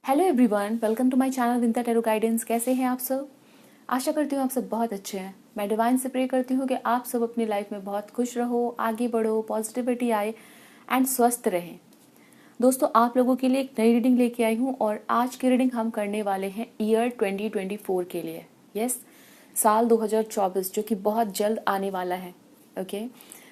Hello everyone, welcome to my channel Vinta tarot guidance. कैसे हैं आप सब? आशा करती हूँ आप सब बहुत अच्छे हैं। मैं डिवाइन से प्रे करती हूँ कि आप सब अपनी लाइफ में बहुत खुश रहो, आगे बढ़ो, पॉजिटिविटी आए एंड स्वस्थ रहें। दोस्तों, आप लोगों के लिए एक नई रीडिंग लेके आई हूँ और आज की रीडिंग हम करने वाले हैं ईयर 2024 के लिए। यस, साल 2024 जो कि बहुत जल्द आने वाला है। ओके,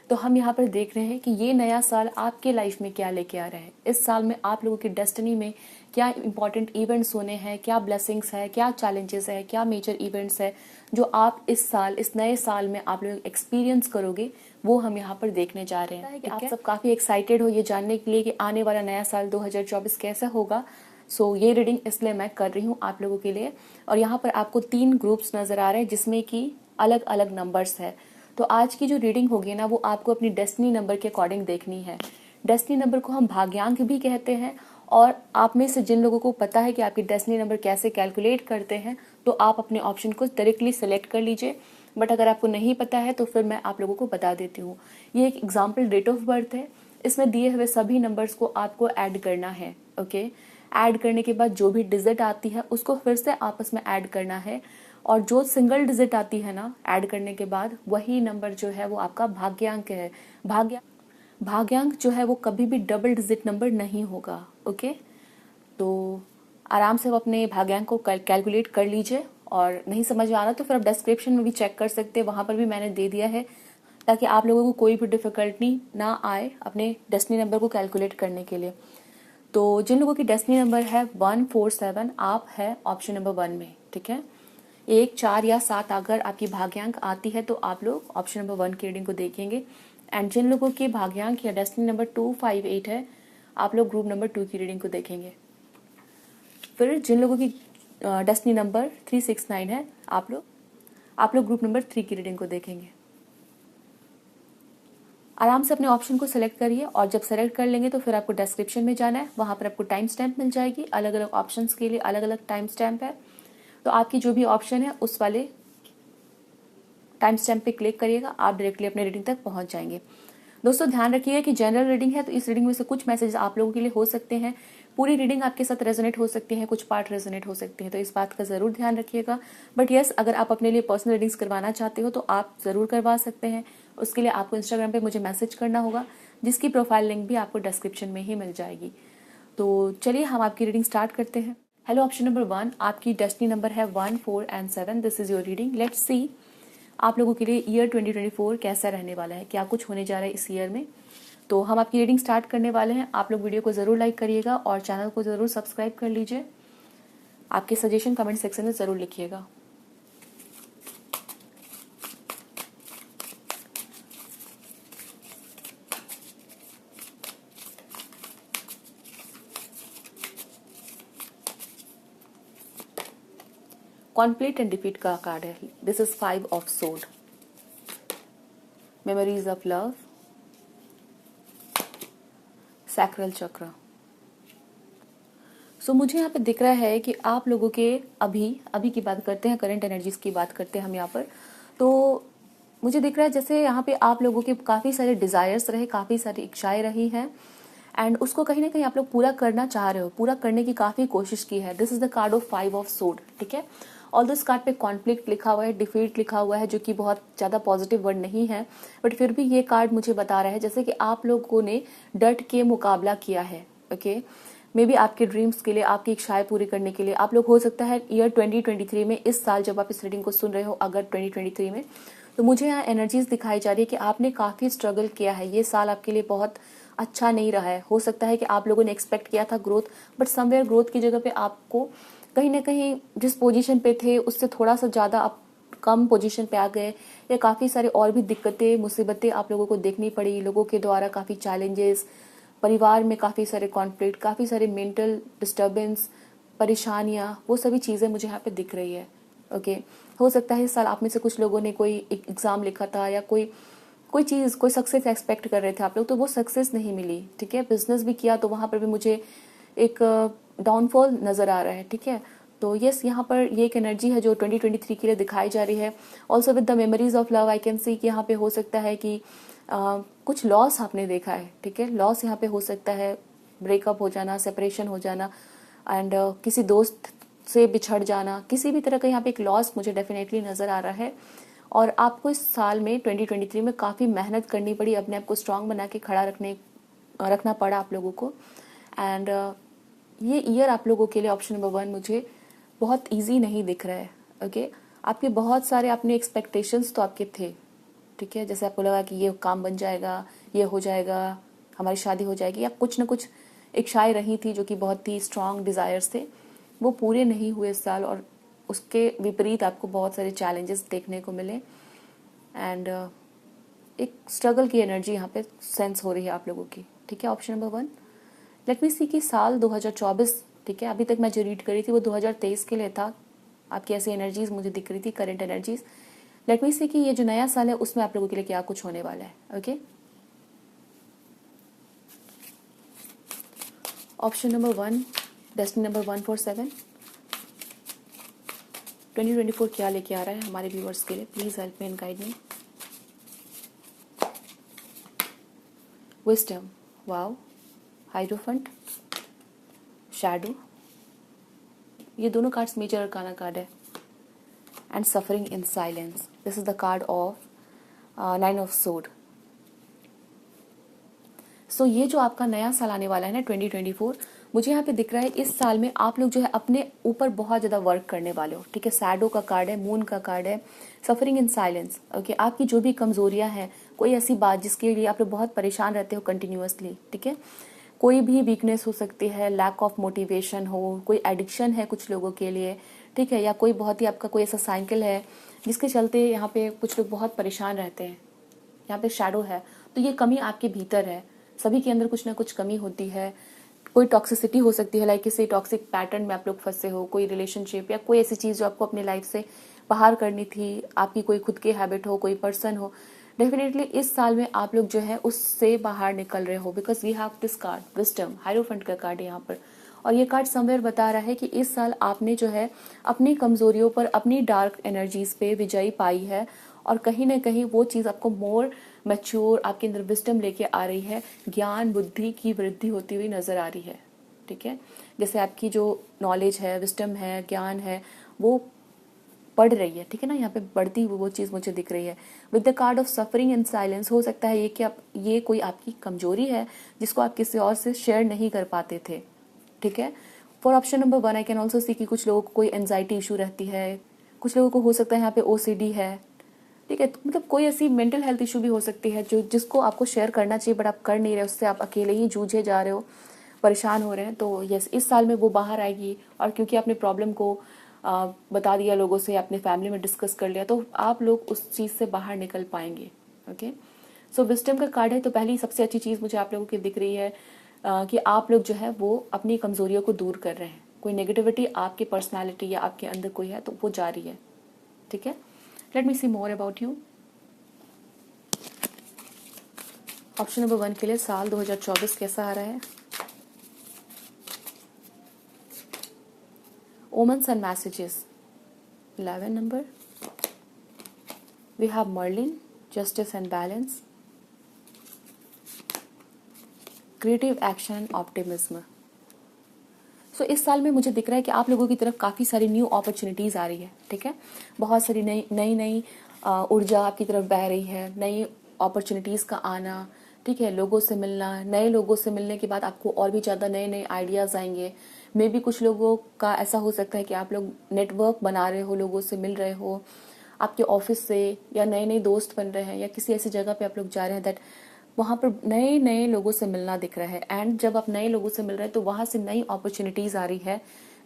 तो हम यहाँ पर देख रहे हैं कि ये नया साल आपके लाइफ में क्या लेके आ रहा है। इस साल में आप लोगों की डेस्टिनी में क्या इंपॉर्टेंट इवेंट्स होने हैं, क्या ब्लेसिंग्स है, क्या चैलेंजेस है, क्या मेजर इवेंट्स है जो आप इस साल, इस नए साल में आप लोग एक्सपीरियंस करोगे, वो हम यहाँ पर देखने जा रहे हैं। कि आप सब काफ़ी एक्साइटेड हो ये जानने के लिए कि आने वाला नया साल 2024 कैसा होगा। सो ये रीडिंग इसलिए मैं कर रही हूँ आप लोगों के लिए। और यहाँ पर आपको 3 ग्रुप्स नज़र आ रहे हैं जिसमें कि अलग अलग नंबर्स है। तो आज की जो रीडिंग होगी ना, वो आपको अपनी डेस्टिनी नंबर के अकॉर्डिंग देखनी है। डेस्टिनी नंबर को हम भाग्यांक भी कहते हैं। और आप में से जिन लोगों को पता है कि आपकी डेस्टिनी नंबर कैसे कैलकुलेट करते हैं, तो आप अपने ऑप्शन को डायरेक्टली सेलेक्ट कर लीजिए। बट अगर आपको नहीं पता है तो फिर मैं आप लोगों को बता देती हूँ। ये एक एग्जाम्पल डेट ऑफ बर्थ है। इसमें दिए हुए सभी नंबर्स को आपको ऐड करना है। ओके, ऐड करने के बाद जो भी डिजिट आती है उसको फिर से आपस में ऐड करना है। और जो सिंगल डिजिट आती है ना ऐड करने के बाद, वही नंबर जो है वो आपका भाग्यांक है। भाग्यांक जो है वो कभी भी डबल डिजिट नंबर नहीं होगा। ओके, तो आराम से आप अपने भाग्यांक को कैलकुलेट कर लीजिए। और नहीं समझ में आ रहा तो फिर आप डिस्क्रिप्शन में भी चेक कर सकते हैं, वहाँ पर भी मैंने दे दिया है, ताकि आप लोगों को कोई भी डिफिकल्टी ना आए अपने डेस्टिनी नंबर को कैलकुलेट करने के लिए। तो जिन लोगों की डेस्टिनी नंबर है 147, आप है ऑप्शन नंबर 1 में। ठीक है, 1, 4 या 7 अगर आपकी भाग्यांक आती है तो आप लोग ऑप्शन नंबर 1 की रीडिंग को देखेंगे। एंड जिन लोगों की भाग्यांक या डेस्टिनी नंबर 258 है, आप लोग ग्रुप नंबर 2 की रीडिंग को देखेंगे। फिर जिन लोगों की डेस्टिनी नंबर 369 है, आप लोग ग्रुप नंबर 3 की रीडिंग को देखेंगे। आराम से अपने ऑप्शन को सिलेक्ट करिए और जब सेलेक्ट कर लेंगे तो फिर आपको डिस्क्रिप्शन में जाना है, वहाँ पर आपको टाइम स्टैम्प मिल जाएगी। अलग अलग ऑप्शंस के लिए अलग अलग टाइम स्टैम्प है, तो आपकी जो भी ऑप्शन है उस वाले टाइम स्टैम्प पे क्लिक करिएगा, आप डायरेक्टली अपने रीडिंग तक पहुंच जाएंगे। दोस्तों, ध्यान रखिएगा कि जनरल रीडिंग है, तो इस रीडिंग में से कुछ मैसेज आप लोगों के लिए हो सकते हैं। पूरी रीडिंग आपके साथ रेजोनेट हो सकती है, कुछ पार्ट रेजोनेट हो सकते हैं, तो इस बात का जरूर ध्यान रखिएगा। बट यस, अगर आप अपने लिए पर्सनल रीडिंग्स करवाना चाहते हो तो आप जरूर करवा सकते हैं। उसके लिए आपको इंस्टाग्राम पे मुझे मैसेज करना होगा, जिसकी प्रोफाइल लिंक भी आपको डिस्क्रिप्शन में ही मिल जाएगी। तो चलिए हम आपकी रीडिंग स्टार्ट करते हैं। हेलो ऑप्शन नंबर 1, आपकी डेस्टिनी नंबर है 1, 4 and 7। This is your reading. Let's see आप लोगों के लिए ईयर 2024 कैसा रहने वाला है, क्या कुछ होने जा रहा है इस ईयर में। तो हम आपकी रीडिंग स्टार्ट करने वाले हैं। आप लोग वीडियो को ज़रूर लाइक करिएगा और चैनल को ज़रूर सब्सक्राइब कर लीजिए। आपके सजेशन कमेंट सेक्शन में ज़रूर लिखिएगा। कॉन्फ्लिक्ट एंड डिफीट का कार्ड है। This is 5 of sword, memories of love, sacral चक्र। सो मुझे यहाँ पे दिख रहा है कि आप लोगों के अभी की बात करते हैं, करंट एनर्जीज की बात करते हैं हम यहाँ पर। तो मुझे दिख रहा है जैसे यहाँ पे आप लोगों के काफ़ी सारे डिज़ायर्स रहे, काफ़ी सारी इच्छाएं रही हैं, एंड उसको कहीं ना कहीं आप लोग पूरा करना चाह रहे हो, पूरा करने की काफ़ी कोशिश की है। This is the card of 5 of sword. ठीक है, ऑल दिस कार्ड पे कॉन्फ्लिक्ट लिखा हुआ है, डिफीट लिखा हुआ है, जो कि बहुत ज़्यादा पॉजिटिव वर्ड नहीं है, बट फिर भी ये कार्ड मुझे बता रहा है जैसे कि आप लोगों ने डट के मुकाबला किया है। ओके, मे बी आपके ड्रीम्स के लिए, आपकी इच्छाएं पूरी करने के लिए आप लोग, हो सकता है ईयर 2023 में, इस साल जब आप इस रीडिंग को सुन रहे हो अगर 2023 में, तो मुझे यहाँ एनर्जीज दिखाई जा रही है कि आपने काफ़ी स्ट्रगल किया है। ये साल आपके लिए बहुत अच्छा नहीं रहा है। हो सकता है कि आप लोगों ने एक्सपेक्ट किया था ग्रोथ, बट समवेयर ग्रोथ की जगह पे आपको कहीं ना कहीं जिस पोजीशन पे थे उससे थोड़ा सा ज़्यादा आप कम पोजीशन पे आ गए, या काफ़ी सारे और भी दिक्कतें, मुसीबतें आप लोगों को देखनी पड़ी, लोगों के द्वारा काफ़ी चैलेंजेस, परिवार में काफ़ी सारे कॉन्फ्लिक्ट, काफ़ी सारे मेंटल डिस्टर्बेंस, परेशानियाँ, वो सभी चीज़ें मुझे यहाँ पे दिख रही है। ओके, हो सकता है इस साल आप में से कुछ लोगों ने कोई एग्ज़ाम लिखा था, या कोई चीज़, कोई सक्सेस एक्सपेक्ट कर रहे थे आप लोग, तो वो सक्सेस नहीं मिली। ठीक है, बिजनेस भी किया तो वहाँ पर भी मुझे एक डाउनफॉल नज़र आ रहा है। ठीक है, तो यस, यहाँ पर ये एक एनर्जी है जो 2023 के लिए दिखाई जा रही है। Also with the memories of love I can सी कि यहाँ पे हो सकता है कि कुछ लॉस आपने देखा है। ठीक है, लॉस यहाँ पे हो सकता है, ब्रेकअप हो जाना, सेपरेशन हो जाना, एंड किसी दोस्त से बिछड़ जाना, किसी भी तरह का यहाँ पे एक लॉस मुझे डेफिनेटली नज़र आ रहा है। और आपको इस साल में 2023 में काफ़ी मेहनत करनी पड़ी, अपने आप को स्ट्रांग बना के खड़ा रखना पड़ा आप लोगों को। एंड ये ईयर आप लोगों के लिए ऑप्शन नंबर 1 मुझे बहुत इजी नहीं दिख रहा है। ओके, आपके बहुत सारे अपने एक्सपेक्टेशंस तो आपके थे, ठीक है, जैसे आपको लगा कि ये काम बन जाएगा, ये हो जाएगा, हमारी शादी हो जाएगी, या कुछ ना कुछ इच्छाएं रही थी जो कि बहुत ही स्ट्रांग डिज़ायर्स थे, वो पूरे नहीं हुए इस साल। और उसके विपरीत आपको बहुत सारे चैलेंजेस देखने को मिले। एंड एक स्ट्रगल की एनर्जी यहाँ पे सेंस हो रही है आप लोगों की, ठीक है। ऑप्शन नंबर 1, लेट मी सी कि साल 2024, ठीक है, अभी तक मैं जो रीड करी थी वो 2023 के लिए था। आपकी ऐसी एनर्जीज मुझे दिख रही थी, करंट एनर्जीज। लेट मी सी कि ये जो नया साल है उसमें आप लोगों के लिए क्या कुछ होने वाला है। Okay, option number 1, destiny number 147, 2024 क्या लेके आ रहा है हमारे व्यूअर्स के लिए? Please help me and guide me. Wisdom, wow, hierophant, shadow, ये दोनों कार्ड्स मेजर अरकाना कार्ड है। And suffering in silence, this is the card of 9 of sword. So ये जो आपका नया साल आने वाला है ना 2024, मुझे यहाँ पे दिख रहा है इस साल में आप लोग जो है अपने ऊपर बहुत ज़्यादा वर्क करने वाले हो, ठीक है। सैडो का कार्ड है, मून का कार्ड है, सफरिंग इन साइलेंस। ओके, आपकी जो भी कमजोरियां हैं, कोई ऐसी बात जिसके लिए आप लोग बहुत परेशान रहते हो कंटिन्यूअसली, ठीक है, कोई भी वीकनेस हो सकती है, लैक ऑफ मोटिवेशन हो, कोई एडिक्शन है कुछ लोगों के लिए, ठीक है, या कोई बहुत ही आपका कोई ऐसा साइकिल है जिसके चलते यहाँ पे कुछ लोग बहुत परेशान रहते हैं। यहाँ पे शैडो है, तो ये कमी आपके भीतर है। सभी के अंदर कुछ ना कुछ कमी होती है। कोई टॉक्सिसिटी हो सकती है, लाइक किसी टॉक्सिक पैटर्न में आप लोग फंसे हो, कोई रिलेशनशिप या कोई ऐसी चीज़ जो आपको अपनी लाइफ से बाहर करनी थी, आपकी कोई खुद की हैबिट हो, कोई पर्सन हो। डेफिनेटली इस साल में आप लोग जो है उससे बाहर निकल रहे हो, because we have this card wisdom, hierophant का कार्ड यहाँ पर। और ये कार्ड समवेयर बता रहा है कि इस साल आपने जो है अपनी कमजोरियों पर, अपनी डार्क एनर्जीज पे विजयी पाई है। और कहीं ना कहीं वो चीज़ आपको मोर मैच्योर, आपके अंदर विजडम लेके आ रही है, ज्ञान बुद्धि की वृद्धि होती हुई नजर आ रही है, ठीक है। जैसे आपकी जो नॉलेज है, विजडम है, ज्ञान है, वो बढ़ रही है, ठीक है ना, यहाँ पे बढ़ती हुई वो चीज़ मुझे दिख रही है। With the card of suffering in silence, हो सकता है ये कि आप, ये कोई आपकी कमजोरी है जिसको आप किसी और से शेयर नहीं कर पाते थे, ठीक है। For option number 1 I can also see कि कुछ लोगों को कोई एंजाइटी इशू रहती है, कुछ लोगों को हो सकता है यहाँ पे ओसीडी है, ठीक है। तो मतलब कोई ऐसी मेंटल हेल्थ इशू भी हो सकती है जो जिसको आपको शेयर करना चाहिए बट आप कर नहीं रहे, उससे आप अकेले ही जूझे जा रहे हो, परेशान हो रहे हैं। तो यस, इस साल में वो बाहर आएगी। और क्योंकि आपने प्रॉब्लम को बता दिया लोगों से, अपने फैमिली में डिस्कस कर लिया, तो आप लोग उस चीज़ से बाहर निकल पाएंगे। ओके, सो विजडम का कार्ड है, तो पहली सबसे अच्छी चीज़ मुझे आप लोगों की दिख रही है कि आप लोग जो है वो अपनी कमजोरियों को दूर कर रहे हैं। कोई नेगेटिविटी आपकी पर्सनालिटी या आपके अंदर कोई है तो वो जा रही है, ठीक है। Let me see more about you. Option number 1 के लिए साल 2024 कैसा आ रहा है? Omens and messages, 11 number. We have Merlin, justice and balance, creative action, optimism. So इस साल में मुझे दिख रहा है कि आप लोगों की तरफ काफ़ी सारी न्यू अपॉर्चुनिटीज़ आ रही है, ठीक है। बहुत सारी नई नई नई ऊर्जा आपकी तरफ बह रही है, नई अपॉर्चुनिटीज़ का आना, ठीक है, लोगों से मिलना, नए लोगों से मिलने के बाद आपको और भी ज़्यादा नए नए आइडियाज़ आएंगे। मे बी कुछ लोगों का ऐसा हो सकता है कि आप लोग नेटवर्क बना रहे हो, लोगों से मिल रहे हो आपके ऑफिस से, या नए नए दोस्त बन रहे हैं, या किसी ऐसी जगह पे आप लोग जा रहे हैं दैट वहाँ पर नए नए लोगों से मिलना दिख रहा है। एंड जब आप नए लोगों से मिल रहे हैं तो वहाँ से नई अपॉर्चुनिटीज़ आ रही है,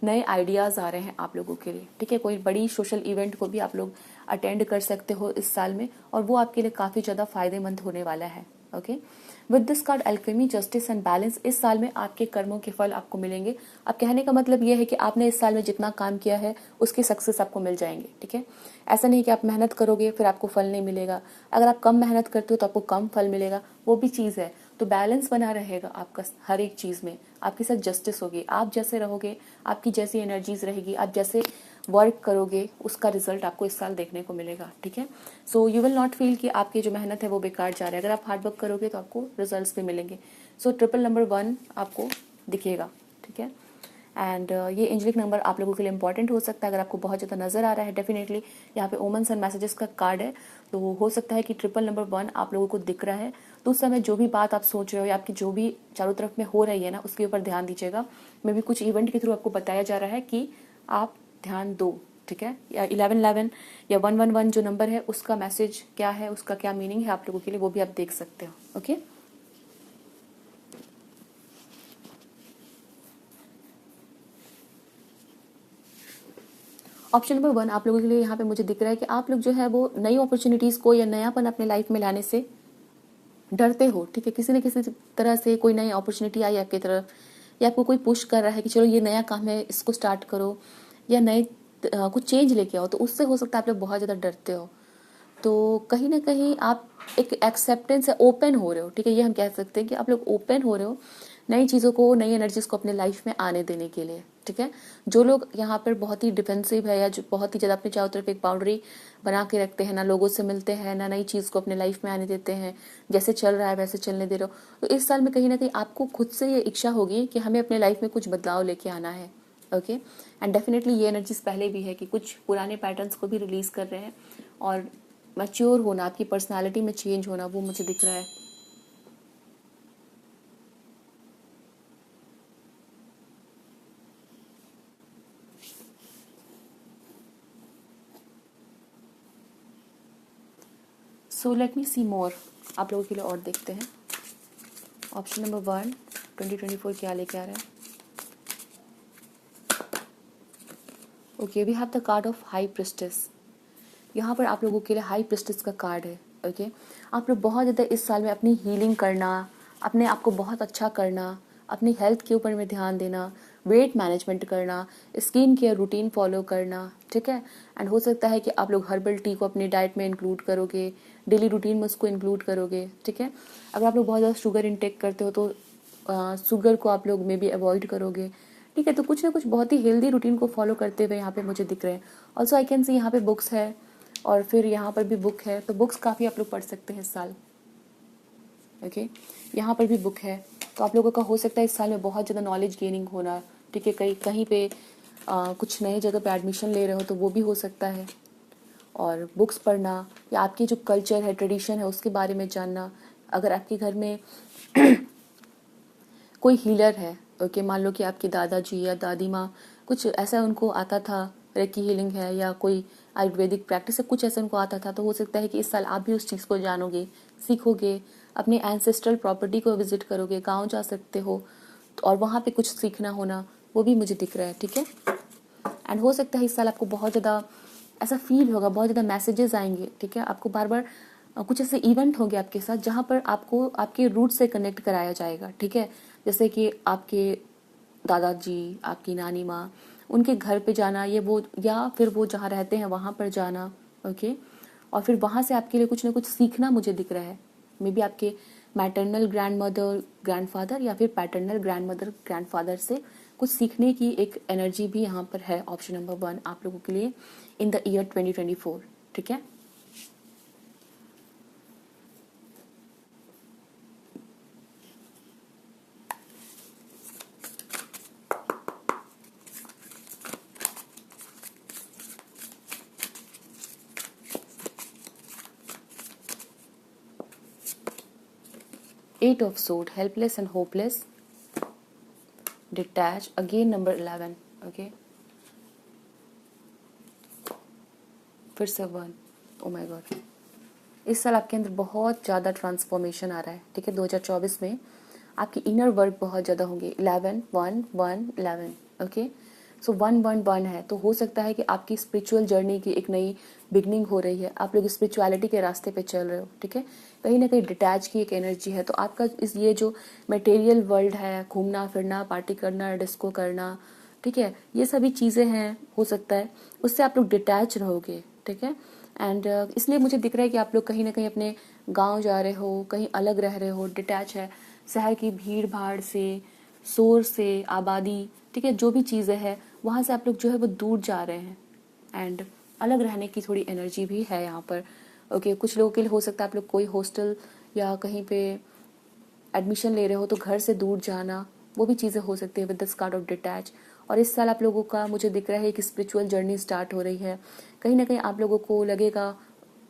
नए आइडियाज़ आ रहे हैं आप लोगों के लिए, ठीक है। कोई बड़ी सोशल इवेंट को भी आप लोग अटेंड कर सकते हो इस साल में, और वो आपके लिए काफ़ी ज़्यादा फायदेमंद होने वाला है। Okay, with this card Alchemy, justice and balance, इस साल में आपके कर्मों के फल आपको मिलेंगे। अब कहने का मतलब ये है कि आपने इस साल में जितना काम किया है उसकी सक्सेस आपको मिल जाएंगे, ठीक है। ऐसा नहीं कि आप मेहनत करोगे फिर आपको फल नहीं मिलेगा। अगर आप कम मेहनत करते हो तो आपको कम फल मिलेगा, वो भी चीज़ है। तो बैलेंस बना रहेगा आपका हर एक चीज़ में, आपके साथ जस्टिस होगी। आप जैसे रहोगे, आपकी जैसी एनर्जीज रहेगी, आप जैसे वर्क करोगे, उसका रिजल्ट आपको इस साल देखने को मिलेगा, ठीक है। So you will not feel कि आपकी जो मेहनत है वो बेकार जा रहा है। अगर आप हार्डवर्क करोगे तो आपको रिजल्ट्स भी मिलेंगे। सो ट्रिपल नंबर 1 आपको दिखेगा, ठीक है। एंड ये एंजलिक नंबर आप लोगों के लिए इंपॉर्टेंट हो सकता है अगर आपको बहुत ज़्यादा नज़र आ रहा है। डेफिनेटली यहाँ पे ओमन्स एंड मैसेजेस का कार्ड है, तो हो सकता है कि ट्रिपल नंबर 1 आप लोगों को दिख रहा है। तो उस समय जो भी बात आप सोच रहे हो या आपकी जो भी चारों तरफ में हो रही है ना, उसके ऊपर ध्यान दीजिएगा। मे भी कुछ इवेंट के थ्रू आपको बताया जा रहा है कि आप ध्यान दो, ठीक है। या 1111 या 111 जो नंबर है उसका मैसेज क्या है, उसका क्या मीनिंग है आप लोगों के लिए, वो भी आप देख सकते हो। ओके, ऑप्शन नंबर 1 आप लोगों के लिए यहाँ पे मुझे दिख रहा है कि आप लोग जो है वो नई अपॉर्चुनिटीज़ को या नयापन अपने लाइफ में लाने से डरते हो, ठीक है। किसी न किसी तरह से कोई नई अपॉर्चुनिटी आई आपकी तरफ, या आपको कोई पुश कर रहा है कि चलो ये नया काम है, इसको स्टार्ट करो, या नए कुछ चेंज लेके आओ, तो उससे हो सकता है आप लोग बहुत ज़्यादा डरते हो। तो कहीं ना कहीं आप एक एक्सेप्टेंस है, ओपन हो रहे हो, ठीक है। ये हम कह सकते हैं कि आप लोग ओपन हो रहे हो नई चीज़ों को, नई एनर्जीज को अपने लाइफ में आने देने के लिए, ठीक है। जो लोग यहाँ पर बहुत ही डिफेंसिव है या जो बहुत ही ज़्यादा अपने चारों तरफ एक बाउंड्री बना के रखते हैं, ना लोगों से मिलते हैं, ना नई चीज़ को अपने लाइफ में आने देते हैं, जैसे चल रहा है वैसे चलने दे रहे हो, तो इस साल में कहीं ना कहीं आपको खुद से ये इच्छा होगी कि हमें अपने लाइफ में कुछ बदलाव लेके आना है। ओके, एंड डेफिनेटली ये एनर्जीज पहले भी है कि कुछ पुराने पैटर्न्स को भी रिलीज कर रहे हैं, और मैच्योर होना, आपकी पर्सनालिटी में चेंज होना, वो मुझे दिख रहा है। सो लेट मी सी मोर, आप लोगों के लिए और देखते हैं। ऑप्शन नंबर 1 2024 क्या लेके आ रहा है। Okay, we have the card of high priestess. यहाँ पर आप लोगों के लिए हाई प्रिस्टेस का कार्ड है। ओके, आप लोग बहुत ज़्यादा इस साल में अपनी हीलिंग करना, अपने आप को बहुत अच्छा करना, अपनी हेल्थ के ऊपर में ध्यान देना, वेट मैनेजमेंट करना, स्किन केयर रूटीन फॉलो करना, ठीक है। एंड हो सकता है कि आप लोग हर्बल टी को अपनी डाइट में इंक्लूड करोगे, डेली रूटीन में उसको इंक्लूड करोगे, ठीक है। अगर आप लोग बहुत ज़्यादा शुगर इंटेक करते हो तो शुगर को आप लोग मे बी अवॉइड करोगे, ठीक है। तो कुछ ना कुछ बहुत ही हेल्दी रूटीन को फॉलो करते हुए यहाँ पे मुझे दिख रहे हैं। ऑल्सो आई कैन सी यहाँ पे बुक्स है, और फिर यहाँ पर भी बुक है, तो बुक्स काफ़ी आप लोग पढ़ सकते हैं इस साल। ओके, यहाँ पर भी बुक है, तो आप लोगों का हो सकता है इस साल में बहुत ज़्यादा नॉलेज गेनिंग होना, ठीक है। कहीं कहीं पे कुछ नए जगह पे एडमिशन ले रहे हो तो वो भी हो सकता है, और बुक्स पढ़ना, या आपकी जो कल्चर है, ट्रेडिशन है, उसके बारे में जानना। अगर आपके घर में कोई हीलर है, ओके, मान लो कि आपकी दादाजी या दादी माँ कुछ ऐसा उनको आता था, रेकी हीलिंग है या कोई आयुर्वेदिक प्रैक्टिस है, कुछ ऐसा उनको आता था, तो हो सकता है कि इस साल आप भी उस चीज़ को जानोगे, सीखोगे, अपने एंसेस्ट्रल प्रॉपर्टी को विजिट करोगे, गांव जा सकते हो, और वहाँ पे कुछ सीखना होना, वो भी मुझे दिख रहा है, ठीक है। एंड हो सकता है इस साल आपको बहुत ज़्यादा ऐसा फील होगा, बहुत ज़्यादा मैसेजेस आएंगे, ठीक है। आपको बार बार कुछ ऐसे इवेंट होंगे आपके साथ जहाँ पर आपको आपके रूट से कनेक्ट कराया जाएगा, ठीक है। जैसे कि आपके दादाजी, आपकी नानी माँ, उनके घर पे जाना, ये वो, या फिर वो जहाँ रहते हैं वहाँ पर जाना, ओके। और फिर वहाँ से आपके लिए कुछ ना कुछ सीखना मुझे दिख रहा है। मे बी आपके maternal grand mother, grand father, या फिर paternal grand mother, grand father से कुछ सीखने की एक एनर्जी भी यहाँ पर है। ऑप्शन नंबर 1 आप लोगों के लिए इन द ईयर 2024, ठीक है। Eight of sword, helpless and hopeless, detach, again number 11, okay, फिर से 1, ओ माय गॉड। इस साल आपके अंदर बहुत ज़्यादा ट्रांसफॉर्मेशन आ रहा है, ठीक है। 2024 में आपके इनर वर्क बहुत ज़्यादा होंगे। 11 1 1 11, ओके। सो 1 1 1 है, तो हो सकता है कि आपकी स्पिरिचुअल जर्नी की एक नई बिगनिंग हो रही है, आप लोग स्पिरिचुअलिटी के रास्ते पे चल रहे हो, ठीक है। कहीं ना कहीं डिटैच की एक एनर्जी है, तो आपका इस ये जो मटेरियल वर्ल्ड है, घूमना फिरना, पार्टी करना, डिस्को करना, ठीक है, ये सभी चीज़ें हैं, हो सकता है उससे आप लोग डिटैच रहोगे, ठीक है। एंड इसलिए मुझे दिख रहा है कि आप लोग कहीं ना कहीं अपने गांव जा रहे हो, कहीं अलग रह रहे हो, डिटैच है शहर की भीड़ भाड़ से, शोर से, आबादी, ठीक है, जो भी चीज़ें हैं वहाँ से आप लोग जो है वो दूर जा रहे हैं, एंड अलग रहने की थोड़ी एनर्जी भी है यहाँ पर, ओके। कुछ लोगों के लिए हो सकता है आप लोग कोई हॉस्टल या कहीं पे एडमिशन ले रहे हो तो घर से दूर जाना, वो भी चीज़ें हो सकती है with this card of detach. और इस साल आप लोगों का मुझे दिख रहा है कि स्पिरिचुअल जर्नी स्टार्ट हो रही है। कहीं ना कहीं आप लोगों को लगेगा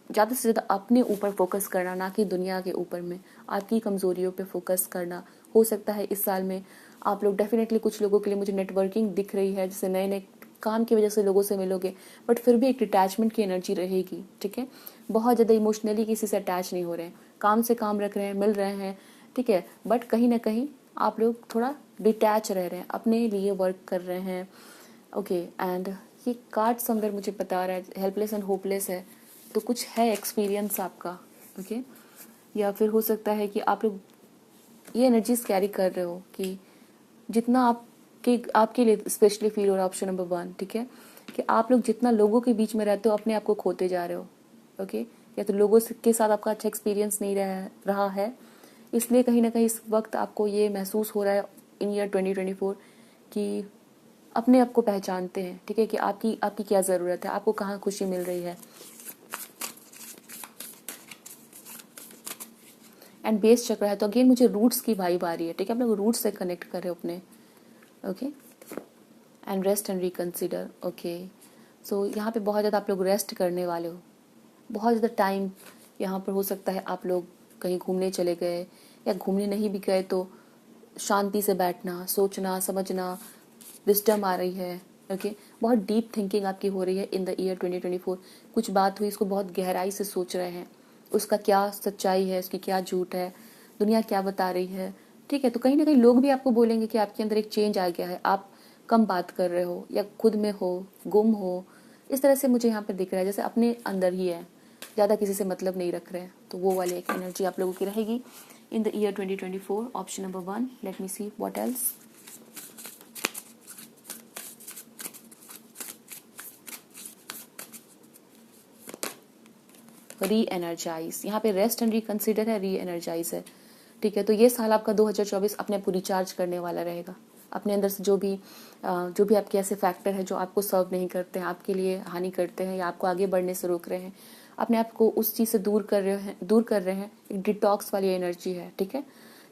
ज़्यादा से ज़्यादा अपने ऊपर फोकस करना, ना कि दुनिया के ऊपर में, आपकी कमज़ोरियों पे फोकस करना। हो सकता है इस साल में आप लोग डेफिनेटली, कुछ लोगों के लिए मुझे नेटवर्किंग दिख रही है, जैसे नए नए काम की वजह से लोगों से मिलोगे, बट फिर भी एक डिटैचमेंट की एनर्जी रहेगी। ठीक है, बहुत ज़्यादा इमोशनली किसी से अटैच नहीं हो रहे हैं, काम से काम रख रहे हैं, मिल रहे हैं, ठीक है, बट कहीं ना कहीं आप लोग थोड़ा डिटैच रह रहे हैं, अपने लिए वर्क कर रहे हैं। ओके, एंड ये कार्ड समवेयर मुझे बता रहा है हेल्पलेस एंड होपलेस है, तो कुछ है एक्सपीरियंस आपका। ओके, या फिर हो सकता है कि आप लोग ये एनर्जीज कैरी कर रहे हो कि जितना आपके लिए स्पेशली फील हो रहा है, ऑप्शन नंबर 1, ठीक है, कि आप लोग जितना लोगों के बीच में रहते हो अपने आप को खोते जा रहे हो। ओके, या तो लोगों के साथ आपका अच्छा एक्सपीरियंस नहीं रहा है, इसलिए कहीं ना कहीं इस वक्त आपको ये महसूस हो रहा है इन ईयर 2024 कि अपने आप को पहचानते हैं। ठीक है, कि आपकी आपकी क्या ज़रूरत है, आपको कहाँ खुशी मिल रही है। एंड बेस चक्र है, तो अगेन मुझे रूट्स की वाइब आ रही है। ठीक है, आप लोग रूट्स से कनेक्ट कर रहे हो अपने। Okay, and rest and reconsider. Okay, so यहाँ पे बहुत ज़्यादा आप लोग रेस्ट करने वाले हो, बहुत ज़्यादा टाइम यहाँ पर हो सकता है आप लोग कहीं घूमने चले गए, या घूमने नहीं भी गए तो शांति से बैठना, सोचना, समझना, विजडम आ रही है। ओके, बहुत डीप थिंकिंग आपकी हो रही है इन द ईयर 2024। कुछ बात हुई, इसको बहुत गहराई से सोच रहे हैं, उसका क्या सच्चाई है, उसकी क्या झूठ है, दुनिया क्या बता रही है। ठीक है, तो कहीं ना कहीं लोग भी आपको बोलेंगे कि आपके अंदर एक चेंज आ गया है, आप कम बात कर रहे हो, या खुद में हो, गुम हो। इस तरह से मुझे यहाँ पर दिख रहा है जैसे अपने अंदर ही है, ज़्यादा किसी से मतलब नहीं रख रहे हैं। तो वो वाली एक एनर्जी आप लोगों की रहेगी इन the year 2024, option number 1। Let me see what else. री एनर्जाइज, यहाँ पे रेस्ट एंड रिकंसिडर है, री एनर्जाइज है। ठीक है, तो ये साल आपका 2024 अपने आप को रिचार्ज करने वाला रहेगा। अपने अंदर से जो भी आपके ऐसे फैक्टर है जो आपको सर्व नहीं करते हैं, आपके लिए हानि करते हैं, या आपको आगे बढ़ने से रोक रहे हैं, अपने आप को उस चीज़ से दूर कर रहे हैं। एक डिटॉक्स वाली एनर्जी है। ठीक है,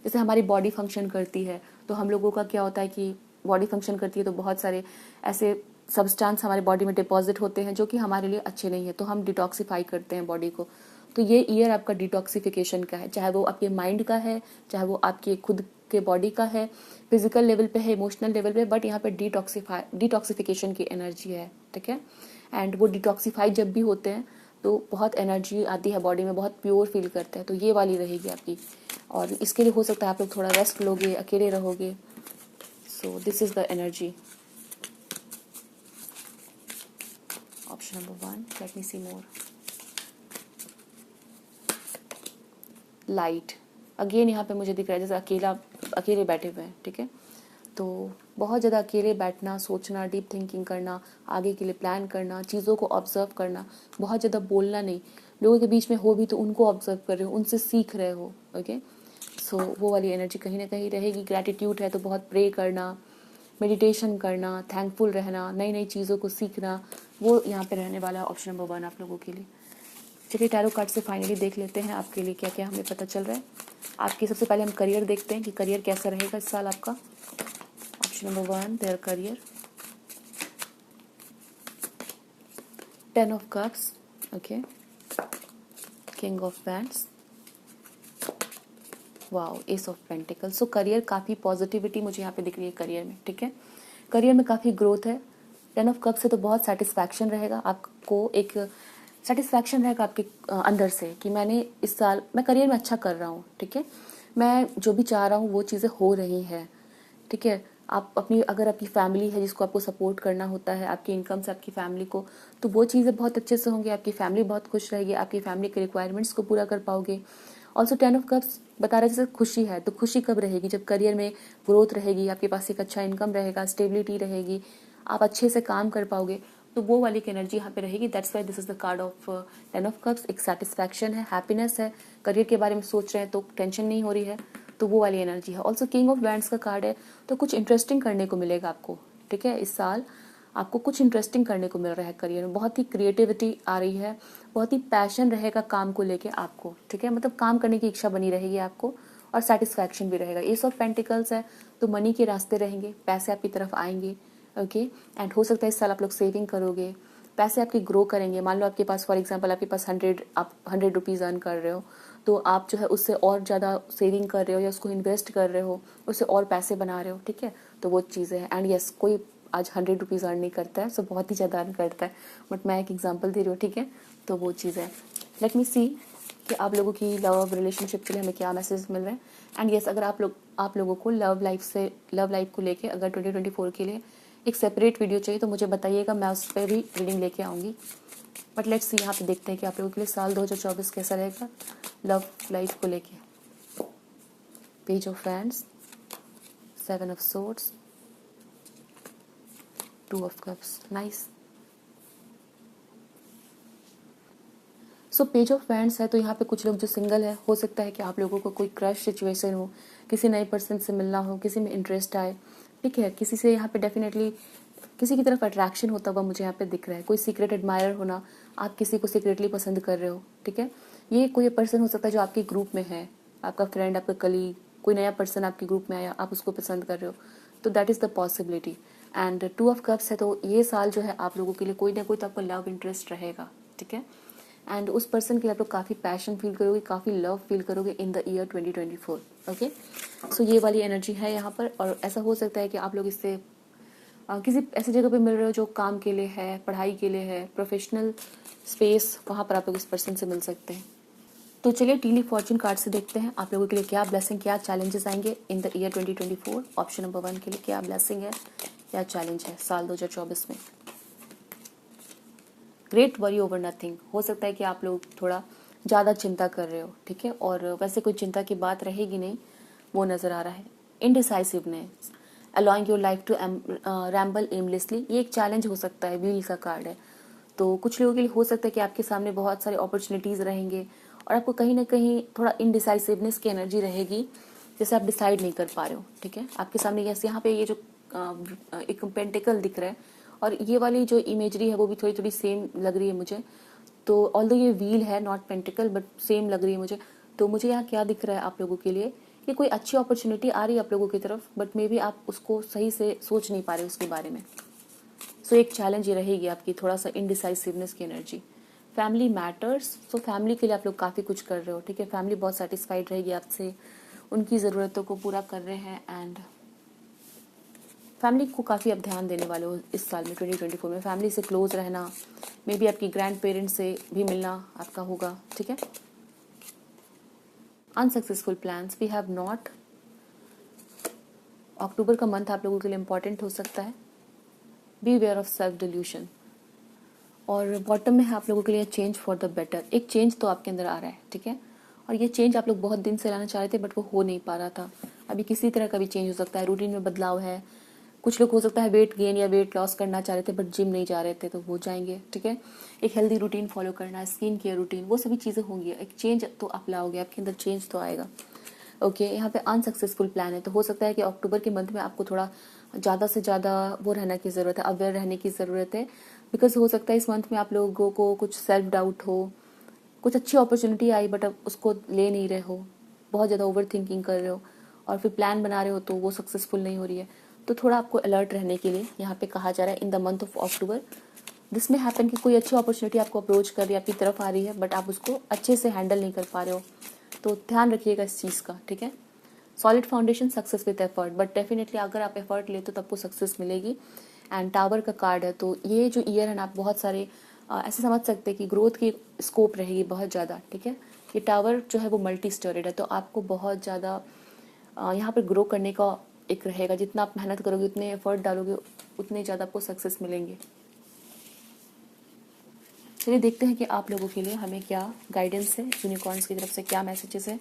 जैसे हमारी बॉडी फंक्शन करती है, तो हम लोगों का क्या होता है कि बॉडी फंक्शन करती है तो बहुत सारे ऐसे सब्सटेंस हमारी बॉडी में डिपॉजिट होते हैं जो कि हमारे लिए अच्छे नहीं है, तो हम डिटॉक्सिफाई करते हैं बॉडी को। तो ये ईयर आपका डिटॉक्सिफिकेशन का है, चाहे वो आपके माइंड का है, चाहे वो आपके खुद के बॉडी का है, फिजिकल लेवल पे है, इमोशनल लेवल पे, बट यहाँ पे डिटॉक्सिफिकेशन की एनर्जी है। ठीक है, एंड वो डिटॉक्सिफाई जब भी होते हैं तो बहुत एनर्जी आती है बॉडी में, बहुत प्योर फील करते हैं। तो ये वाली रहेगी आपकी, और इसके लिए हो सकता है आप लोग थोड़ा रेस्ट लोगे, अकेले रहोगे। So this is the energy, option number 1। Let me see more. Light, again यहाँ पे मुझे दिख रहा है जैसे अकेले बैठे हुए हैं। ठीक है, तो बहुत ज़्यादा अकेले बैठना, सोचना, डीप थिंकिंग करना, आगे के लिए प्लान करना, चीज़ों को ऑब्जर्व करना, बहुत ज़्यादा बोलना नहीं, लोगों के बीच में हो भी तो उनको ऑब्जर्व कर रहे हो, उनसे सीख रहे हो। ओके, सो वो वाली एनर्जी कहीं ना कहीं रहेगी। ग्रैटिट्यूड है तो बहुत प्रे करना, मेडिटेशन करना, थैंकफुल रहना, नई नई चीज़ों को सीखना, वो यहाँ पे रहने वाला है ऑप्शन नंबर 1 आप लोगों के लिए। चलिए टैरो कार्ड से फाइनली देख लेते हैं आपके लिए क्या क्या हमें पता चल रहा है। आपके सबसे पहले हम करियर देखते हैं कि करियर कैसा रहेगा इस साल आपका। Option number 1, their career. 10 of cups, okay, king of wands, wow, S of pentacle. So career, काफ़ी पॉजिटिविटी मुझे यहाँ पे दिख रही है करियर में। ठीक है, करियर में काफ़ी ग्रोथ है। 10 ऑफ कप्स से तो बहुत सेटिस्फैक्शन रहेगा आपको, एक सेटिस्फैक्शन रहेगा आपके अंदर से कि मैंने इस साल मैं करियर में अच्छा कर रहा हूँ। ठीक है, मैं जो भी चाह रहा हूँ वो चीज़ें हो रही हैं। ठीक है, आप अगर आपकी फैमिली है जिसको आपको सपोर्ट करना होता है, आपकी इनकम से आपकी फैमिली को, तो वो चीज़ें बहुत अच्छे से होंगी, आपकी फैमिली बहुत खुश रहेगी, आपकी फैमिली के रिक्वायरमेंट्स को पूरा कर पाओगे। ऑल्सो 10 ऑफ कप्स बता रहा है जैसे खुशी है, तो खुशी कब रहेगी, जब करियर में ग्रोथ रहेगी, आपके पास एक अच्छा इनकम रहेगा, स्टेबिलिटी रहेगी, आप अच्छे से काम कर पाओगे, तो वो वाली की एनर्जी यहाँ पे रहेगी। That's why this is the card of 10 of cups. एक सेटिस्फैक्शन है, हैप्पीनेस है, करियर के बारे में सोच रहे हैं तो टेंशन नहीं हो रही है, तो वो वाली एनर्जी है। ऑल्सो किंग ऑफ वैंड्स का कार्ड है, तो कुछ इंटरेस्टिंग करने को मिलेगा आपको। ठीक है, इस साल आपको कुछ इंटरेस्टिंग करने को मिल रहा है करियर में, बहुत ही क्रिएटिविटी आ रही है, बहुत ही पैशन रहेगा काम को लेके आपको। ठीक है, मतलब काम करने की इच्छा बनी रहेगी आपको, और सेटिस्फैक्शन भी रहेगा। एस ऑफ पेंटिकल्स है तो मनी के रास्ते रहेंगे, पैसे आपकी तरफ आएंगे, ओके। एंड हो सकता है इस साल आप लोग सेविंग करोगे, पैसे आपके ग्रो करेंगे। मान लो आपके पास फॉर एग्जांपल आपके पास 100 रुपीज़ अर्न कर रहे हो, तो आप जो है उससे और ज़्यादा सेविंग कर रहे हो या उसको इन्वेस्ट कर रहे हो, उससे और पैसे बना रहे हो, ठीक है। तो वो चीज़ें हैं। एंड यस, कोई आज 100 रुपीज़ अर्न नहीं करता है, सो बहुत ही ज़्यादा अर्न करता है, बट मैं एक एग्जाम्पल दे रही हूँ, ठीक है। तो वो चीज़ है। लेट मी सी कि आप लोगों की लव रिलेशनशिप के लिए हमें क्या मैसेज मिल रहे हैं। एंड यस, अगर आप लोगों को लव लाइफ को लेके अगर 2024 के लिए एक सेपरेट वीडियो चाहिए तो मुझे बताइएगा, मैं उस पर भी रीडिंग लेके आऊँगी। बट लेट्स सी, यहाँ पे देखते हैं कि आप लोगों के लिए साल 2024 कैसा रहेगा लव लाइफ को लेके। Page of hands, 7 of swords, 2 of cups, nice. So page of hands है, तो यहाँ पे कुछ लोग जो सिंगल है, हो सकता है कि आप लोगों को कोई क्रश सिचुएशन हो, किसी नए पर्सन से मिलना हो, किसी में इंटरेस्ट आए, ठीक है। किसी से यहाँ पे डेफिनेटली किसी की तरफ अट्रैक्शन होता हुआ मुझे यहाँ पे दिख रहा है। कोई सीक्रेट एडमायर होना, आप किसी को सीक्रेटली पसंद कर रहे हो, ठीक है। ये कोई पर्सन हो सकता है जो आपके ग्रुप में है, आपका फ्रेंड, आपका कलीग, कोई नया पर्सन आपके ग्रुप में आया, आप उसको पसंद कर रहे हो, तो that is the possibility. And 2 of cups है, तो ये साल जो है आप लोगों के लिए कोई ना कोई तो आपको लव इंटरेस्ट रहेगा, ठीक है। एंड उस पर्सन के लिए आप लोग काफ़ी पैशन फील करोगे, काफ़ी लव फील करोगे इन द ईयर 2024, ओके। सो ये वाली एनर्जी है यहाँ पर। और ऐसा हो सकता है कि आप लोग इससे किसी ऐसी जगह पे मिल रहे हो जो काम के लिए है, पढ़ाई के लिए है, प्रोफेशनल स्पेस, वहाँ पर आप लोग इस पर्सन से मिल सकते हैं। तो चलिए टीली फॉर्चून कार्ड से देखते हैं आप लोगों के लिए क्या ब्लेसिंग, क्या चैलेंजेस आएंगे इन द ईयर 2024। ऑप्शन नंबर 1 के लिए क्या ब्लेसिंग है, क्या चैलेंज है साल 2024 में। ग्रेट वरी ओवर नथिंग, हो सकता है कि आप लोग थोड़ा ज़्यादा चिंता कर रहे हो, ठीक है। और वैसे कोई चिंता की बात रहेगी नहीं, वो नज़र आ रहा है। Indecisiveness, allowing your life to ramble aimlessly, ये एक चैलेंज हो सकता है, व्हील का कार्ड है। तो कुछ लोगों के लिए हो सकता है कि आपके सामने बहुत सारे अपॉर्चुनिटीज़ रहेंगे और आपको कहीं ना कहीं थोड़ा इनडिसाइसिवनेस की एनर्जी रहेगी, जैसे आप डिसाइड नहीं कर पा रहे हो, ठीक है। आपके सामने यहाँ पे ये जो एक पेंटिकल दिख रहा है और ये वाली जो इमेजरी है वो भी थोड़ी थोड़ी सेम लग रही है मुझे। तो ऑल्दो ये व्हील है, नॉट पेंटिकल, बट सेम लग रही है मुझे। तो मुझे यहाँ क्या दिख रहा है आप लोगों के लिए कि कोई अच्छी अपॉर्चुनिटी आ रही है आप लोगों की तरफ, बट मे बी आप उसको सही से सोच नहीं पा रहे उसके बारे में। सो एक चैलेंज ये रहेगी आपकी, थोड़ा सा इनडिसाइसिवनेस की energy. Family matters, so family के लिए आप लोग काफ़ी कुछ कर रहे हो, ठीक है। फैमिली बहुत सेटिस्फाइड रहेगी आपसे, उनकी ज़रूरतों को पूरा कर रहे हैं। एंड फैमिली को काफ़ी आप ध्यान देने वाले हो इस साल में 2024 में। फैमिली से क्लोज रहना, मे बी आपकी ग्रैंड पेरेंट्स से भी मिलना आपका होगा, ठीक है। Unsuccessful plans we have not, अक्टूबर का मंथ आप लोगों के लिए इंपॉर्टेंट हो सकता है। Beware of self delusion. और बॉटम में है आप लोगों के लिए चेंज फॉर द बेटर, एक चेंज तो आपके अंदर आ रहा है, ठीक है। और ये चेंज आप लोग बहुत दिन से लाना चाह रहे थे बट वो हो नहीं पा रहा था। अभी किसी तरह का भी चेंज हो सकता है, रूटीन में बदलाव है। कुछ लोग हो सकता है वेट गेन या वेट लॉस करना चाह रहे थे बट जिम नहीं जा रहे थे, तो वो जाएंगे, ठीक है। एक हेल्दी रूटीन फॉलो करना है, स्किन केयर रूटीन, वो सभी चीज़ें होंगी। एक चेंज तो आप लाओगे, आपके अंदर चेंज तो आएगा, ओके। यहाँ पे अनसक्सेसफुल प्लान है, तो हो सकता है कि अक्टूबर के मंथ में आपको थोड़ा ज़्यादा से ज़्यादा वो रहने की ज़रूरत है, अवेयर रहने की ज़रूरत है। बिकॉज हो सकता है इस मंथ में आप लोगों को कुछ सेल्फ डाउट हो, कुछ अच्छी अपॉर्चुनिटी आई बट अब उसको ले नहीं रहे हो, बहुत ज़्यादा ओवर थिंकिंग कर रहे हो और फिर प्लान बना रहे हो तो वो सक्सेसफुल नहीं हो रही है। तो थोड़ा आपको अलर्ट रहने के लिए यहाँ पे कहा जा रहा है in the month of October. This में हैपन कि कोई अच्छी अपॉर्चुनिटी आपको अप्रोच कर रही है, आपकी तरफ आ रही है, बट आप उसको अच्छे से हैंडल नहीं कर पा रहे हो, तो ध्यान रखिएगा इस चीज़ का, ठीक है। Solid foundation, success with effort, but definitely अगर आप एफर्ट लेते हो तो आपको सक्सेस मिलेगी। एंड टावर का कार्ड है, तो ये जो ईयर है ना, आप बहुत सारे ऐसे समझ सकते हैं कि ग्रोथ की स्कोप रहेगी बहुत ज़्यादा, ठीक है। ये टावर जो है वो मल्टी स्टोरेड है, तो आपको बहुत ज़्यादा यहाँ पर ग्रो करने का एक रहेगा। जितना आप मेहनत करोगे, उतने एफर्ट डालोगे, उतने ज़्यादा आपको सक्सेस मिलेंगे। चलिए देखते हैं कि आप लोगों के लिए हमें क्या गाइडेंस है, यूनिकॉर्न्स की तरफ से क्या मैसेजेस है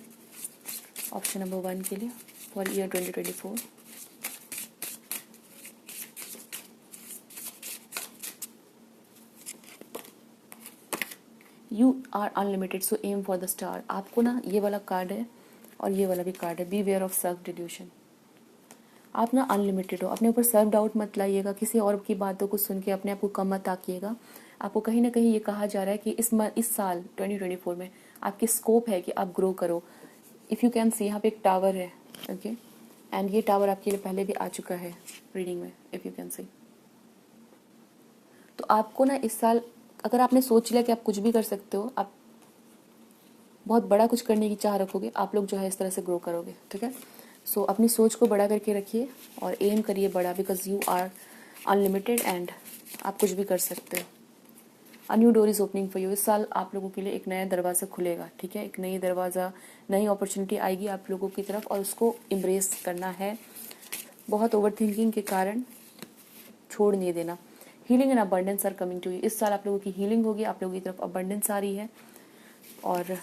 ऑप्शन नंबर 1 के लिए for year 2024। You are unlimited, so aim for the star. आपको ना ये वाला कार्ड है और ये वाला भी कार्ड है, beware of self delusion. आप ना अनलिमिटेड हो, अपने ऊपर सेल्फ डाउट मत लाइएगा, किसी और की बातों को सुन के अपने आप को कम मत आकिएगा। आपको कहीं ना कहीं ये कहा जा रहा है कि इस साल 2024 में आपकी स्कोप है कि आप ग्रो करो। इफ़ यू कैन सी, यहाँ पे एक टावर है, ओके। एंड ये टावर आपके लिए पहले भी आ चुका है रीडिंग में, इफ़ यू कैन सी। आपको ना इस साल अगर आपने सोच लिया कि आप कुछ भी कर सकते हो, आप बहुत बड़ा कुछ करने की चाह रखोगे, आप लोग जो है इस तरह से ग्रो करोगे, ठीक है। सो अपनी सोच को बड़ा करके रखिए और एम करिए बड़ा, because you are unlimited and आप कुछ भी कर सकते हो। A new door is opening for you. इस साल आप लोगों के लिए एक नया दरवाज़ा खुलेगा, ठीक है। एक नई दरवाज़ा, नई अपॉर्चुनिटी आएगी आप लोगों की तरफ और उसको एम्ब्रेस करना है। बहुत ओवर थिंकिंग के कारण छोड़ नहीं देना। Healing and abundance are coming to you. इस साल आप लोगों की हीलिंग होगी, आप लोगों की तरफ अबंडेंस आ रही है और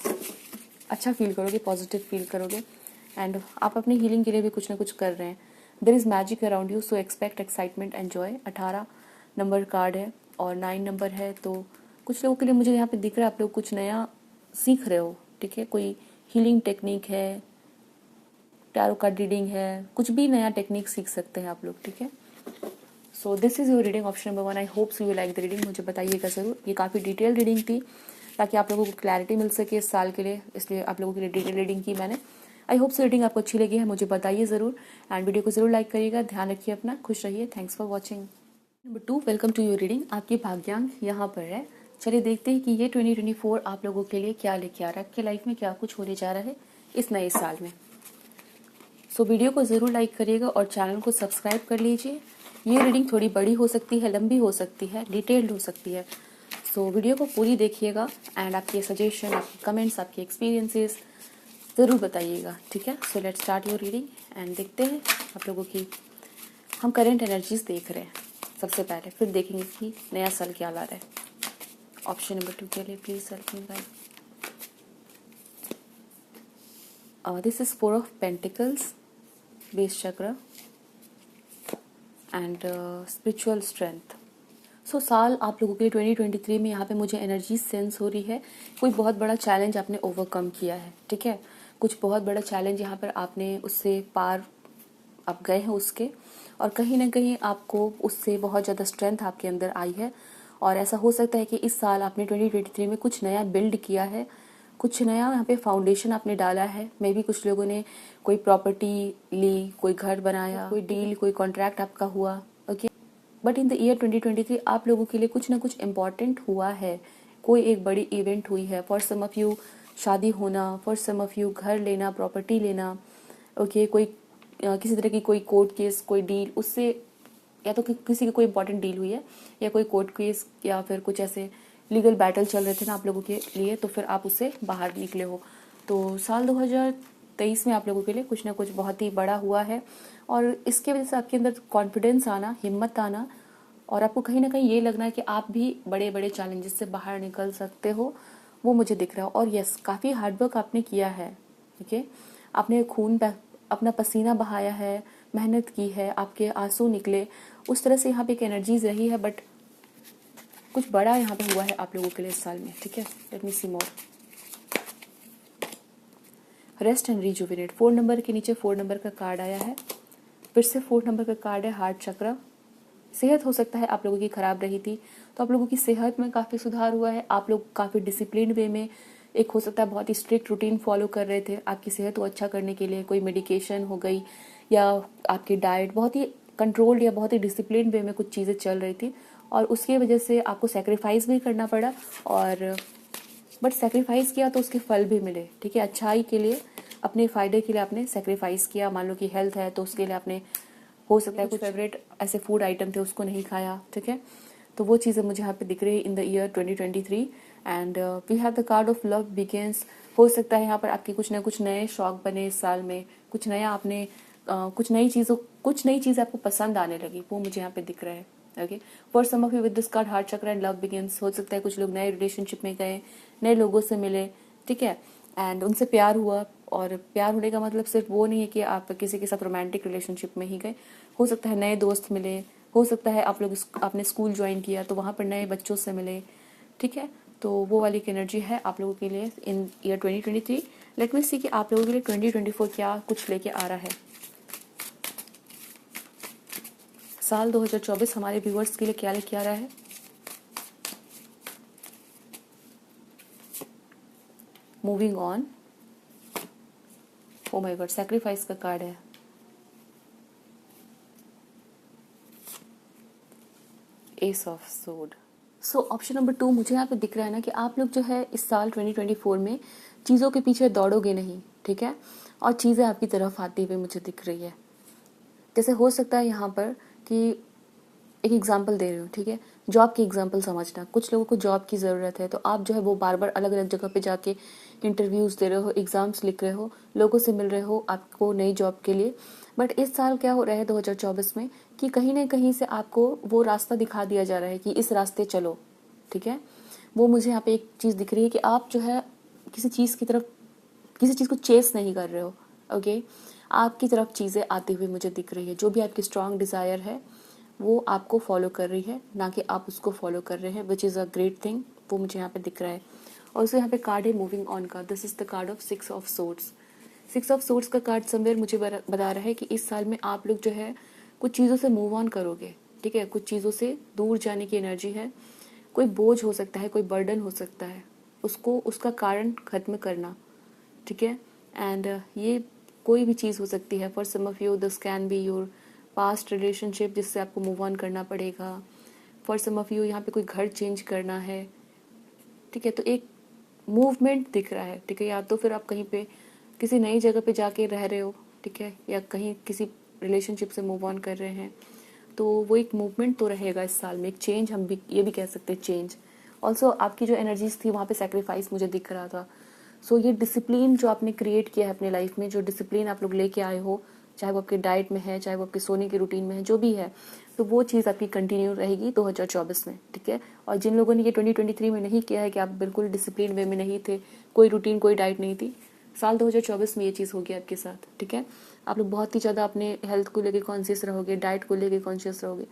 अच्छा फील करोगे, पॉजिटिव फील करोगे एंड आप अपनी हीलिंग के लिए भी कुछ ना कुछ कर रहे हैं। There is magic around you, so expect excitement and joy. 18 number card है और 9 नंबर है, तो कुछ लोगों के लिए मुझे यहाँ पे दिख रहा है आप लोग कुछ नया सीख रहे हो, ठीक है। कोई हीलिंग टेक्निक है, टैरो कार्ड रीडिंग है, कुछ भी नया टेक्निक सीख सकते हैं आप लोग, ठीक है। So this is your reading option number 1। I hope so you like the reading. मुझे बताइएगा ज़रूर। ये काफ़ी डिटेल रीडिंग थी ताकि आप लोगों को क्लैरिटी मिल सके इस साल के लिए, इसलिए आप लोगों के लिए डिटेल रीडिंग की मैंने। आई होप सो रीडिंग आपको अच्छी लगी है, मुझे बताइए ज़रूर एंड वीडियो को ज़रूर लाइक करिएगा। ध्यान रखिए अपना, खुश रहिए। Thanks for watching. Number 2, welcome to your reading. आपकी भाग्यांक यहाँ पर है। चलिए देखते हैं कि ये 2024 आप लोगों के लिए क्या लेके आ रहा है, आपके लाइफ में क्या कुछ होने जा रहा है इस नए साल में। सो वीडियो को ज़रूर लाइक करिएगा और चैनल को सब्सक्राइब कर लीजिए। ये रीडिंग थोड़ी बड़ी हो सकती है, लंबी हो सकती है, डिटेल्ड हो सकती है। सो वीडियो को पूरी देखिएगा एंड आपके सजेशन, आपके कमेंट्स, आपके एक्सपीरियंसेस ज़रूर बताइएगा, ठीक है। So let's start your reading and देखते हैं आप लोगों की। हम करंट एनर्जीज देख रहे हैं सबसे पहले, फिर देखेंगे कि नया साल क्या ला रहा है। ऑप्शन नंबर 2 के लिए please help me guide. This is 4 of pentacles, base चक्र एंड स्पिरिचुअल स्ट्रेंथ। सो साल आप लोगों के लिए 2023 में यहाँ पे मुझे एनर्जी सेंस हो रही है। कोई बहुत बड़ा चैलेंज आपने ओवरकम किया है, ठीक है। कुछ बहुत बड़ा चैलेंज यहाँ पर आपने उससे पार आप गए हैं उसके, और कहीं ना कहीं आपको उससे बहुत ज़्यादा स्ट्रेंथ आपके अंदर आई है। और ऐसा हो सकता है कि इस साल आपने 2023 में कुछ नया बिल्ड किया है, कुछ नया यहाँ पे फाउंडेशन आपने डाला है। मे बी कुछ लोगों ने कोई प्रॉपर्टी ली, कोई घर बनाया, कोई डील, कोई कॉन्ट्रैक्ट आपका हुआ, okay. But in the year 2023 आप लोगों के लिए कुछ ना कुछ इम्पॉर्टेंट हुआ है, कोई एक बड़ी इवेंट हुई है। फॉर सम ऑफ यू शादी होना, फॉर सम ऑफ यू घर लेना, प्रॉपर्टी लेना, ओके। कोई किसी तरह की कोई कोर्ट केस, कोई डील, उससे या तो किसी की कोई इंपॉर्टेंट डील हुई है या कोई कोर्ट केस या फिर कुछ ऐसे लीगल बैटल चल रहे थे ना आप लोगों के लिए, तो फिर आप उससे बाहर निकले हो। तो साल 2023 में आप लोगों के लिए कुछ ना कुछ बहुत ही बड़ा हुआ है और इसके वजह से आपके अंदर कॉन्फिडेंस आना, हिम्मत आना और आपको कहीं ना कहीं ये लगना है कि आप भी बड़े बड़े चैलेंजेस से बाहर निकल सकते हो, वो मुझे दिख रहा है। और यस, काफ़ी हार्डवर्क आपने किया है, ठीक है। आपने अपना पसीना बहाया है, मेहनत की है, आपके आंसू निकले, उस तरह से यहाँ पे एक एनर्जीज रही है। बट कुछ बड़ा यहाँ पे हुआ है आप लोगों के लिए इस साल में, ठीक है। Let me see more. Rest and rejuvenate, 4 number के नीचे 4 नंबर का कार्ड आया है। फिर से 4 नंबर का कार्ड है, हार्ट चक्र। सेहत हो सकता है आप लोगों की खराब रही थी, तो आप लोगों की सेहत में काफ़ी सुधार हुआ है। आप लोग काफ़ी डिसिप्लिन वे में, एक हो सकता है बहुत ही स्ट्रिक्ट रूटीन फॉलो कर रहे थे आपकी सेहत को अच्छा करने के लिए। कोई मेडिकेशन हो गई या आपकी डाइट बहुत ही कंट्रोल्ड या बहुत ही डिसिप्लिन वे में कुछ चीज़ें चल रही थी और उसकी वजह से आपको सेक्रीफाइस भी करना पड़ा। और बट सेक्रीफाइस किया तो उसके फल भी मिले, ठीक है। अच्छाई के लिए, अपने फ़ायदे के लिए आपने सेक्रीफाइस किया। मान लो कि हेल्थ है तो उसके लिए आपने, हो सकता है कुछ फेवरेट ऐसे फूड आइटम थे उसको नहीं खाया, ठीक है। तो वो चीज़ें मुझे यहाँ पे दिख रही है in the year 2023 and we have the card of love begins. हो सकता है यहाँ पर आपके कुछ ना कुछ नए शौक बने इस साल में, कुछ नया आपने कुछ नई चीज़ आपको पसंद आने लगी, वो मुझे यहाँ पे दिख रहा है, okay. For some of you with this card heart chakra and love begins, हो सकता है कुछ लोग नए रिलेशनशिप में गए, नए लोगों से मिले, ठीक है, एंड उनसे प्यार हुआ। और प्यार होने का मतलब सिर्फ वो नहीं है कि आप किसी के साथ रोमांटिक रिलेशनशिप में ही गए, हो सकता है नए दोस्त मिले, हो सकता है आप लोग आपने स्कूल ज्वाइन किया तो वहाँ पर नए बच्चों से मिले, ठीक है। तो वो वाली एक एनर्जी है आप लोगों के लिए इन ईयर 2023। लेट मी सी कि आप लोगों के लिए 2024 क्या कुछ लेके आ रहा है। साल 2024 हमारे व्यूअर्स के लिए क्या लेके आ रहा है। Moving on, oh my God, sacrifice का कार्ड है। S of sword, so option number 2 मुझे यहाँ पे दिख रहा है ना कि आप लोग जो है इस साल 2024 में चीज़ों के पीछे दौड़ोगे नहीं, ठीक है, और चीज़ें आपकी तरफ आती हुई मुझे दिख रही है। जैसे हो सकता है यहाँ पर कि एक एग्जांपल दे रही हूँ, ठीक है, जॉब की एग्जांपल समझना। कुछ लोगों को जॉब की ज़रूरत है, तो आप जो है वो बार बार अलग अलग जगह पे जाके इंटरव्यूज़ दे रहे हो, एग्ज़ाम्स लिख रहे हो, लोगों से मिल रहे हो आपको नई जॉब के लिए। बट इस साल क्या हो रहा है 2024 में कि कहीं ना कहीं से आपको वो रास्ता दिखा दिया जा रहा है कि इस रास्ते चलो, ठीक है। वो मुझे यहाँ पे एक चीज़ दिख रही है कि आप जो है किसी चीज़ की तरफ, किसी चीज़ को चेस नहीं कर रहे हो, ओके। आपकी तरफ चीज़ें आती हुई मुझे दिख रही है। जो भी आपकी स्ट्रॉन्ग डिज़ायर है वो आपको फॉलो कर रही है, ना कि आप उसको फॉलो कर रहे हैं, which is a great thing. वो मुझे यहाँ पे दिख रहा है। और उससे यहाँ पे कार्ड है मूविंग ऑन का। This is the card of 6 of swords. 6 of swords का कार्ड समवेयर मुझे बता रहा है कि इस साल में आप लोग जो है कुछ चीज़ों से मूव ऑन करोगे, ठीक है। कुछ चीज़ों से दूर जाने की एनर्जी है। कोई बोझ हो सकता है, कोई बर्डन हो सकता है, उसको उसका कारण खत्म करना, ठीक है। एंड ये कोई भी चीज़ हो सकती है। For some of you this can be your past relationship जिससे आपको मूव ऑन करना पड़ेगा। फॉर सम ऑफ यू यहाँ पे कोई घर चेंज करना है, ठीक है। तो एक मूवमेंट दिख रहा है, ठीक है। या तो फिर आप कहीं पे किसी नई जगह पे जाके रह रहे हो, ठीक है, या कहीं किसी रिलेशनशिप से मूव ऑन कर रहे हैं, तो वो एक मूवमेंट तो रहेगा इस साल में। एक चेंज, हम भी ये भी कह सकते हैं चेंज। ऑल्सो आपकी जो एनर्जीज थी वहाँ पे सेक्रीफाइस मुझे दिख रहा था। सो ये डिसिप्लिन जो आपने क्रिएट किया है अपने लाइफ में, जो डिसिप्लिन आप लोग लेके आए हो, चाहे वो आपके डाइट में है, चाहे वो आपके सोने की रूटीन में है, जो भी है, तो वो चीज़ आपकी कंटिन्यू रहेगी 2024 में, ठीक है। और जिन लोगों ने ये 2023 में नहीं किया है कि आप बिल्कुल डिसिप्लिन वे में नहीं थे, कोई रूटीन कोई डाइट नहीं थी, साल 2024 में ये चीज़ होगी आपके साथ, ठीक है। आप लोग बहुत ही ज़्यादा अपने हेल्थ को लेके कॉन्शियस रहोगे, डाइट को लेके कॉन्शियस रहोगे।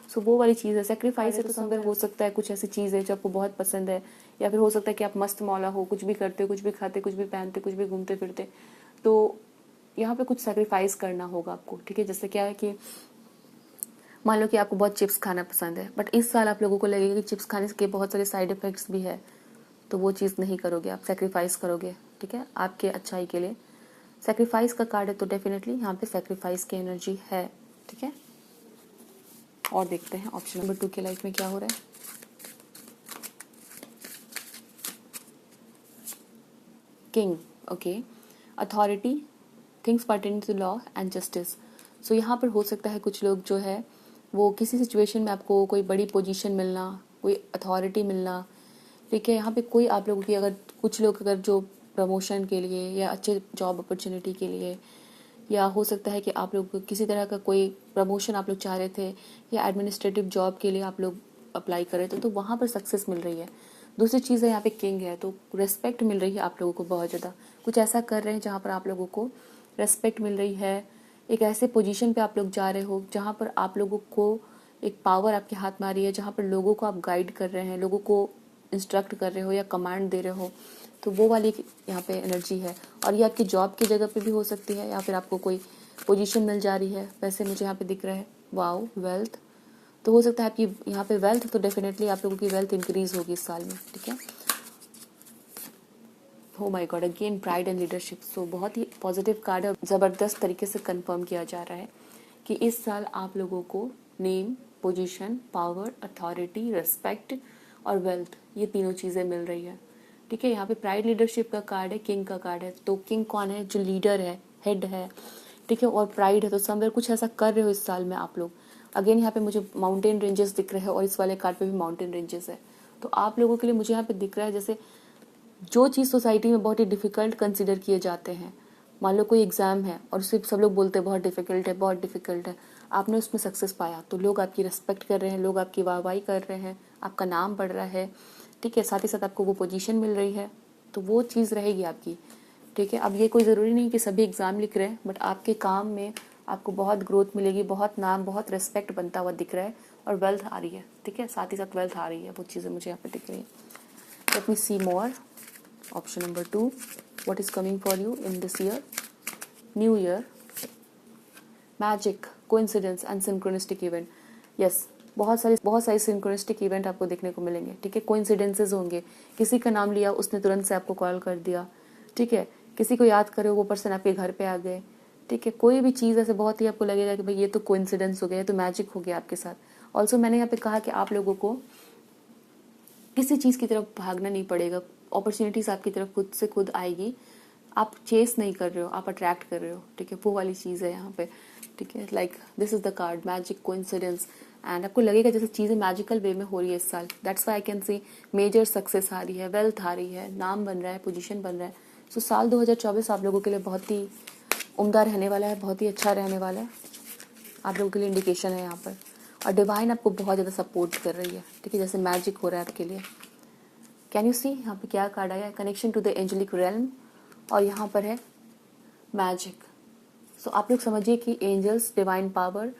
सो वो वाली चीज़ है। सेक्रीफाइस है तो समवेयर हो सकता है कुछ ऐसी चीज़ है जो आपको बहुत पसंद है, या फिर हो सकता है कि आप मस्त मौला हो, कुछ भी करते, कुछ भी खाते, कुछ भी पहनते, कुछ भी घूमते फिरते, तो यहाँ पे कुछ सेक्रीफाइस करना होगा आपको, ठीक है। जैसे क्या है कि मान लो कि आपको बहुत चिप्स खाना पसंद है, बट इस साल आप लोगों को लगेगा कि चिप्स खाने के बहुत सारे साइड इफेक्ट्स भी है, तो वो चीज़ नहीं करोगे, आप सेक्रीफाइस करोगे, ठीक है, आपके अच्छाई के लिए। सेक्रीफाइस का कार्ड है तो डेफिनेटली यहाँ पे सेक्रीफाइस की एनर्जी है, ठीक है। और देखते हैं ऑप्शन नंबर 2 के लाइफ में क्या हो रहा है। King, okay, authority, things pertaining to law and justice. So यहाँ पर हो सकता है कुछ लोग जो है वो किसी सिचुएशन में आपको कोई बड़ी पोजीशन मिलना, कोई अथॉरिटी मिलना, ठीक है। यहाँ पे कोई आप लोगों की अगर कुछ लोग अगर जो प्रमोशन के लिए या अच्छे जॉब अपॉर्चुनिटी के लिए, या हो सकता है कि आप लोग किसी तरह का कोई प्रमोशन आप लोग चाह रहे थे, या एडमिनिस्ट्रेटिव जॉब के लिए आप लोग अप्लाई कर रहे थे, तो वहाँ पर सक्सेस मिल रही है। दूसरी चीज़ है यहाँ पे किंग है, तो रेस्पेक्ट मिल रही है आप लोगों को बहुत ज़्यादा। कुछ ऐसा कर रहे हैं जहाँ पर आप लोगों को रेस्पेक्ट मिल रही है। एक ऐसे पोजीशन पे आप लोग जा रहे हो जहाँ पर आप लोगों को एक पावर आपके हाथ में आ रही है, जहाँ पर लोगों को आप गाइड कर रहे हैं, लोगों को इंस्ट्रक्ट कर रहे हो या कमांड दे रहे हो, तो वो वाली यहाँ पे एनर्जी है। और ये आपकी जॉब की जगह पे भी हो सकती है, या फिर आपको कोई पोजीशन मिल जा रही है, वैसे मुझे यहाँ पे दिख रहा है। वाओ, वेल्थ, तो हो सकता है आपकी यहाँ पे वेल्थ, तो डेफिनेटली आप लोगों की वेल्थ इंक्रीज होगी इस साल में, ठीक है। Oh my god, again pride and leadership. So बहुत ही पॉजिटिव कार्ड है, ज़बरदस्त तरीके से कंफर्म किया जा रहा है कि इस साल आप लोगों को name, position, power, authority, respect और वेल्थ, ये तीनों चीज़ें मिल रही है, ठीक है। यहाँ पे प्राइड लीडरशिप का कार्ड है, किंग का कार्ड है। तो किंग कौन है? जो लीडर है, हेड है, ठीक है। और प्राइड है, तो समवेयर कुछ ऐसा कर रहे हो इस साल में आप लोग। अगेन यहाँ पे मुझे माउंटेन रेंजेस दिख रहे हैं, और इस वाले कार्ड पे भी माउंटेन रेंजेस है। तो आप लोगों के लिए मुझे यहाँ पे दिख रहा है जैसे जो चीज़ सोसाइटी में बहुत ही डिफ़िकल्ट कंसिडर किए जाते हैं, मान लो कोई एग्ज़ाम है और सिर्फ सब लोग बोलते हैं बहुत डिफ़िकल्ट है, बहुत डिफ़िकल्ट है, आपने उसमें सक्सेस पाया, तो लोग आपकी रिस्पेक्ट कर रहे हैं, लोग आपकी वाहवाही कर रहे हैं, आपका नाम बढ़ रहा है, ठीक है। साथ ही साथ आपको वो पोजीशन मिल रही है, तो वो चीज़ रहेगी आपकी, ठीक है। अब ये कोई ज़रूरी नहीं कि सभी एग्ज़ाम लिख रहे हैं, बट आपके काम में आपको बहुत ग्रोथ मिलेगी, बहुत नाम, बहुत रिस्पेक्ट बनता हुआ दिख रहा है, और वेल्थ आ रही है, ठीक है। साथ ही साथ वेल्थ आ रही है, वो चीज़ें मुझे यहाँ पे दिख रही है। Let me see more. Option number 2, what is coming for you in this year? New year, magic, coincidence and synchronistic event. Yes, बहुत सारी synchronistic event आपको देखने को मिलेंगे, ठीक है। coincidences होंगे, किसी का नाम लिया, उसने तुरंत से आपको कॉल कर दिया, ठीक है। किसी को याद करो, वो पर्सन आपके घर पे आ गए, ठीक है। कोई भी चीज़ ऐसे बहुत ही आपको लगेगा कि भाई ये तो कोइंसिडेंस हो गया, ये तो मैजिक हो गया आपके साथ। ऑल्सो मैंने यहाँ पे कहा कि आप लोगों को किसी चीज़ की तरफ भागना नहीं पड़ेगा, अपॉर्चुनिटीज़ आपकी तरफ खुद से खुद आएगी। आप चेस नहीं कर रहे हो, आप अट्रैक्ट कर रहे हो, ठीक है, वो वाली चीज़ है यहाँ पे, ठीक है। Like this is the card magic coincidence, and आपको लगेगा जैसे चीज़ें मैजिकल वे में हो रही है इस साल। That's why I can see major success आ रही है, वेल्थ आ रही है, नाम बन रहा है, पोजीशन बन रहा है। सो साल 2024 आप लोगों के लिए बहुत ही उम्दा रहने वाला है, बहुत ही अच्छा रहने वाला है, आप लोगों के लिए इंडिकेशन है यहाँ पर। और डिवाइन आपको बहुत ज़्यादा सपोर्ट कर रही है, ठीक है, जैसे मैजिक हो रहा है आपके लिए। कैन यू सी यहाँ पे क्या कार्ड आया है, connection to the angelic realm, और यहाँ पर है मैजिक। सो आप लोग समझिए कि एंजल्स, डिवाइन पावर,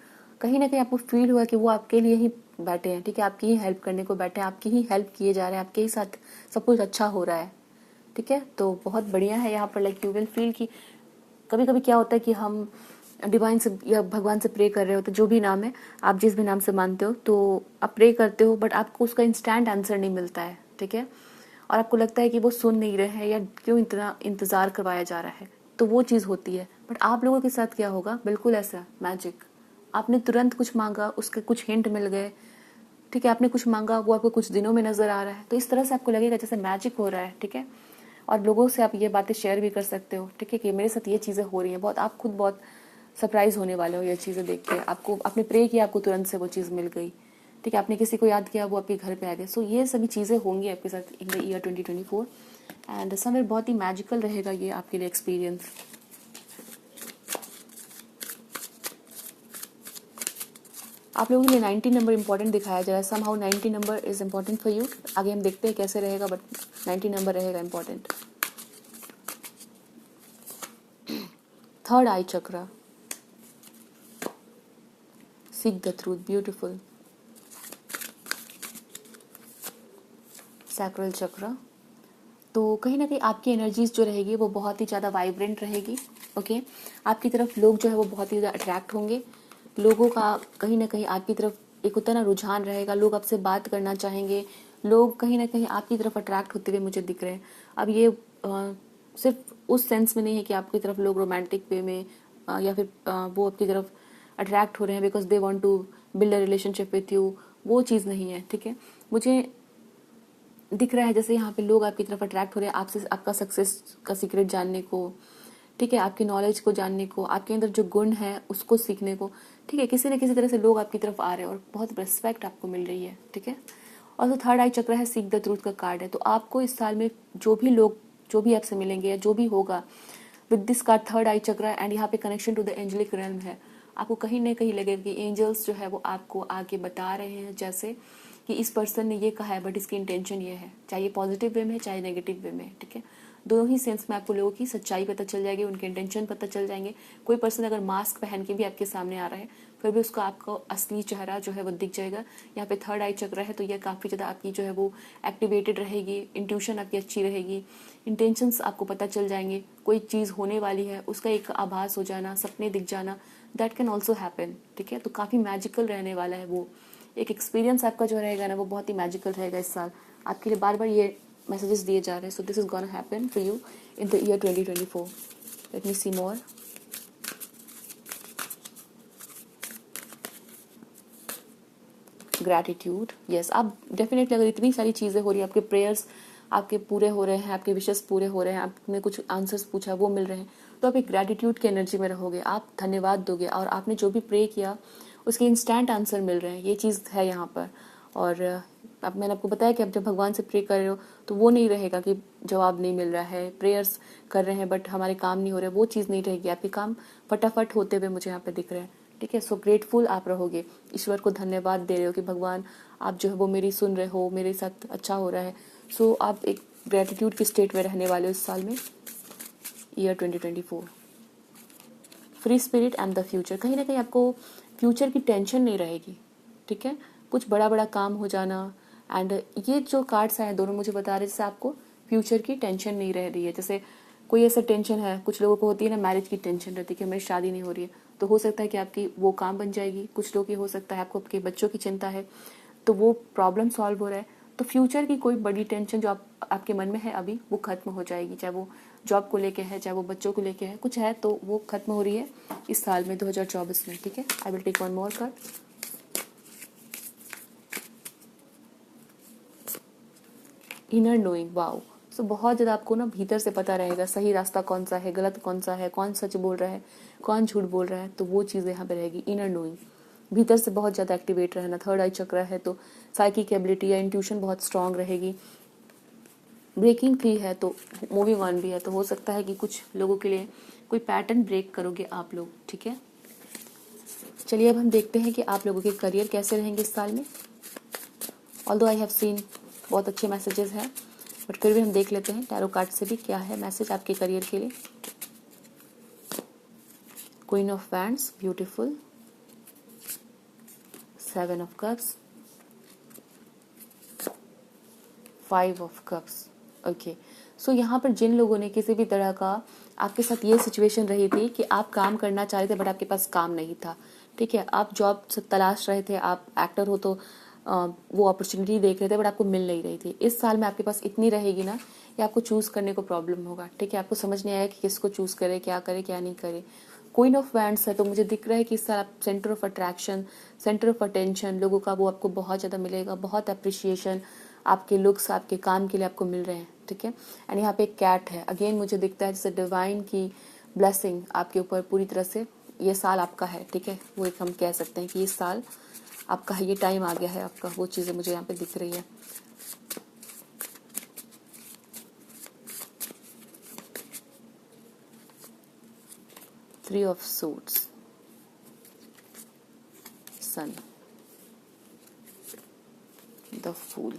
कहीं ना कहीं आपको फील हुआ कि वो आपके लिए ही बैठे हैं, ठीक है, आपकी ही हेल्प करने को बैठे हैं, आपकी ही हेल्प किए जा रहे हैं, आपके ही साथ सब कुछ अच्छा हो रहा है, ठीक है। तो बहुत बढ़िया है यहाँ पर। लाइक यू विल फील कि कभी कभी क्या होता है कि हम डिवाइन से या भगवान से प्रे कर रहे होते, जो भी नाम है, आप जिस भी नाम से मानते हो, तो आप प्रे करते हो बट आपको उसका इंस्टेंट आंसर नहीं मिलता है, ठीक है, और आपको लगता है कि वो सुन नहीं रहे हैं या क्यों इतना इंतज़ार करवाया जा रहा है, तो वो चीज़ होती है। बट आप लोगों के साथ क्या होगा, बिल्कुल ऐसा मैजिक, आपने तुरंत कुछ मांगा, उसके कुछ हिंट मिल गए, ठीक है, आपने कुछ मांगा, वो आपको कुछ दिनों में नजर आ रहा है, तो इस तरह से आपको लगेगा जैसे मैजिक हो रहा है, ठीक है। और लोगों से आप ये बातें शेयर भी कर सकते हो, ठीक है, कि मेरे साथ ये चीज़ें हो रही हैं, बहुत आप खुद बहुत सरप्राइज होने वाले हो ये चीज़ें देख के। आपको आपने प्रे किया, आपको तुरंत से वो चीज़ मिल गई, ठीक है, आपने किसी को याद किया, वो आपके घर पे आ गए। सो ये सभी चीज़ें होंगी आपके साथ इन द ईयर 2024, एंड समवेयर बहुत ही मैजिकल रहेगा ये आपके लिए एक्सपीरियंस। आप लोगों के लिए 19 नंबर इंपॉर्टेंट दिखाया जा रहा है, somehow 19 number is important for you. आगे हम देखते हैं कैसे रहेगा, बट 19 नंबर रहेगा important. Third I chakra, seek the truth, beautiful. Sacral चक्र, तो कहीं ना कहीं आपकी एनर्जीज जो रहेगी वो बहुत ही ज़्यादा वाइब्रेंट रहेगी, ओके। आपकी तरफ लोग जो है वो बहुत ही ज़्यादा अट्रैक्ट होंगे, लोगों का कहीं ना कहीं आपकी तरफ एक उतना रुझान रहेगा, लोग आपसे बात करना चाहेंगे, लोग कहीं ना कहीं आपकी तरफ अट्रैक्ट होते हुए मुझे दिख रहे हैं। अब ये सिर्फ उस सेंस में नहीं है कि आपकी तरफ लोग रोमांटिक वे में या फिर वो आपकी तरफ अट्रैक्ट हो रहे हैं because they want to build a relationship with you, वो चीज़ नहीं है, ठीक है। मुझे दिख रहा है जैसे यहाँ पे लोग आपकी तरफ अट्रैक्ट हो रहे हैं, आपसे आपका सक्सेस का सीक्रेट जानने को, ठीक है, आपकी नॉलेज को जानने को, आपके अंदर जो गुण है उसको सीखने को, ठीक है, किसी न किसी तरह से लोग आपकी तरफ आ रहे हैं और बहुत रिस्पेक्ट आपको मिल रही है, ठीक है। और जो थर्ड आई चक्र है, सीक द ट्रूथ का कार्ड है। तो आपको इस साल में जो भी लोग, जो भी आपसे मिलेंगे या जो भी होगा with this card third eye chakra, and यहाँ पे connection to the angelic realm है, आपको कहीं ना कहीं लगेगा कि एंजल्स जो है वो आपको आगे बता रहे हैं जैसे कि इस पर्सन ने ये कहा है बट इसकी इंटेंशन ये है, चाहे ये पॉजिटिव वे में है चाहे नेगेटिव वे में है, ठीक है। दोनों ही सेंस में आपको लोगों की सच्चाई पता चल जाएगी, उनके इंटेंशन पता चल जाएंगे। कोई पर्सन अगर मास्क पहन के भी आपके सामने आ रहा है फिर भी उसका आपको असली चेहरा जो है वो दिख जाएगा। यहाँ पे थर्ड आई चक्र है तो यह काफ़ी ज़्यादा आपकी जो है वो एक्टिवेटेड रहेगी, इंट्यूशन आपकी अच्छी रहेगी, इंटेंशंस आपको पता चल जाएंगे, कोई चीज़ होने वाली है उसका एक आभास हो जाना, सपने दिख जाना, दैट कैन ऑल्सो हैपन, ठीक है। तो काफ़ी मैजिकल रहने वाला है वो एक एक्सपीरियंस आपका जो रहेगा ना, वो बहुत ही मैजिकल रहेगा इस साल आपके लिए। बार बार ये मैसेजेस दिए जा रहे हैं, so this is gonna happen for you in the year 2024। Let me see more. Gratitude, yes, आप डेफिनेटली अगर इतनी सारी चीज़ें हो रही है, आपके प्रेयर्स आपके पूरे हो रहे हैं, आपके विशेष पूरे हो रहे हैं, आपने कुछ आंसर्स पूछा वो मिल रहे हैं, तो आप एक ग्रैटिट्यूड की एनर्जी में रहोगे, आप धन्यवाद दोगे और आपने जो भी प्रे किया उसके इंस्टेंट आंसर मिल रहे हैं, ये चीज़ है यहाँ पर। और अब मैंने आपको बताया कि आप जब भगवान से प्रे कर रहे हो तो वो नहीं रहेगा कि जवाब नहीं मिल रहा है, प्रेयर्स कर रहे हैं बट हमारे काम नहीं हो रहे, वो चीज़ नहीं रहेगी, आपके काम फटाफट होते हुए मुझे यहाँ पे दिख रहे हैं, ठीक है। सो ग्रेटफुल आप रहोगे, ईश्वर को धन्यवाद दे रहे हो कि भगवान आप जो है वो मेरी सुन रहे हो, मेरे साथ अच्छा हो रहा है। सो आप एक ग्रेटिट्यूड की स्टेट में रहने वाले हो इस साल में, year 2024। Free spirit and the future, कहीं ना कहीं आपको फ्यूचर की टेंशन नहीं रहेगी, ठीक है, कुछ बड़ा बड़ा काम हो जाना। एंड ये जो कार्ड्स आए दोनों मुझे बता रहे जैसे आपको फ्यूचर की टेंशन नहीं रह रही है, जैसे कोई ऐसा टेंशन है, कुछ लोगों को होती है ना मैरिज की टेंशन रहती है कि मेरी शादी नहीं हो रही है, तो हो सकता है कि आपकी वो काम बन जाएगी। कुछ लोग की हो सकता है आपको आपके बच्चों की चिंता है तो वो प्रॉब्लम सॉल्व हो रहा है। तो फ्यूचर की कोई बड़ी टेंशन जो आपके मन में है अभी वो खत्म हो जाएगी, चाहे वो जॉब को लेके है चाहे वो बच्चों को लेके है, कुछ है तो वो खत्म हो रही है इस साल में 2024 में, ठीक है। I will take one more card. Inner knowing, wow. So बहुत ज़्यादा आपको ना भीतर से पता रहेगा सही रास्ता कौन सा है, गलत कौन सा है, कौन सच बोल रहा है, कौन झूठ बोल रहा है, तो वो चीज़ें यहाँ पे रहेगी। इनर नोइंग, भीतर से बहुत ज़्यादा एक्टिवेट रहना। थर्ड आई चक्र है तो साइकिक एबिलिटी या इंट्यूशन बहुत स्ट्रांग रहेगी। ब्रेकिंग थ्री है तो मूविंग ऑन भी है, तो हो सकता है कि कुछ लोगों के लिए कोई पैटर्न ब्रेक करोगे आप लोग, ठीक है। चलिए अब हम देखते हैं कि आप लोगों के करियर कैसे रहेंगे इस साल में। ऑल्दो आई हैव सीन बहुत अच्छे मैसेजेस हैं, बट फिर भी हम देख लेते हैं टैरो कार्ड से भी क्या है मैसेज आपके करियर के लिए। Queen of wands, beautiful. 7 of cups, 5 of cups, okay. So यहाँ पर जिन लोगों ने किसी भी तरह का आपके साथ ये सिचुएशन रही थी कि आप काम करना चाह रहे थे बट आपके पास काम नहीं था, ठीक है, आप जॉब तलाश रहे थे, आप एक्टर हो तो वो अपॉर्चुनिटी देख रहे थे बट आपको मिल नहीं रही थी। इस साल में आपके पास इतनी रहेगी ना कि आपको चूज़ करने को प्रॉब्लम होगा, ठीक है। आपको समझ नहीं आएगा कि किसको चूज़ करे, क्या करे, क्या नहीं करे। क्वीन ऑफ वैंड्स है तो मुझे दिख रहा है कि इस साल आप centre of attraction, centre of attention लोगों का वो आपको बहुत ज़्यादा मिलेगा। बहुत अप्रिशिएशन आपके लुक्स, आपके काम के लिए आपको मिल रहे हैं, ठीक है। एंड यहाँ पे एक कैट है, अगेन मुझे दिखता है जैसे डिवाइन की ब्लेसिंग आपके ऊपर पूरी तरह से ये साल आपका है, ठीक है। वो एक हम कह सकते हैं कि ये साल आपका है, ये टाइम आ गया है आपका। वो चीज़ें मुझे यहाँ पे दिख रही है। Three of suits, sun, the fool.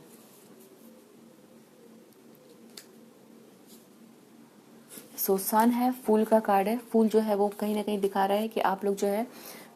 So sun है, फूल का कार्ड है। फूल जो है वो कहीं ना कहीं दिखा रहा है कि आप लोग जो है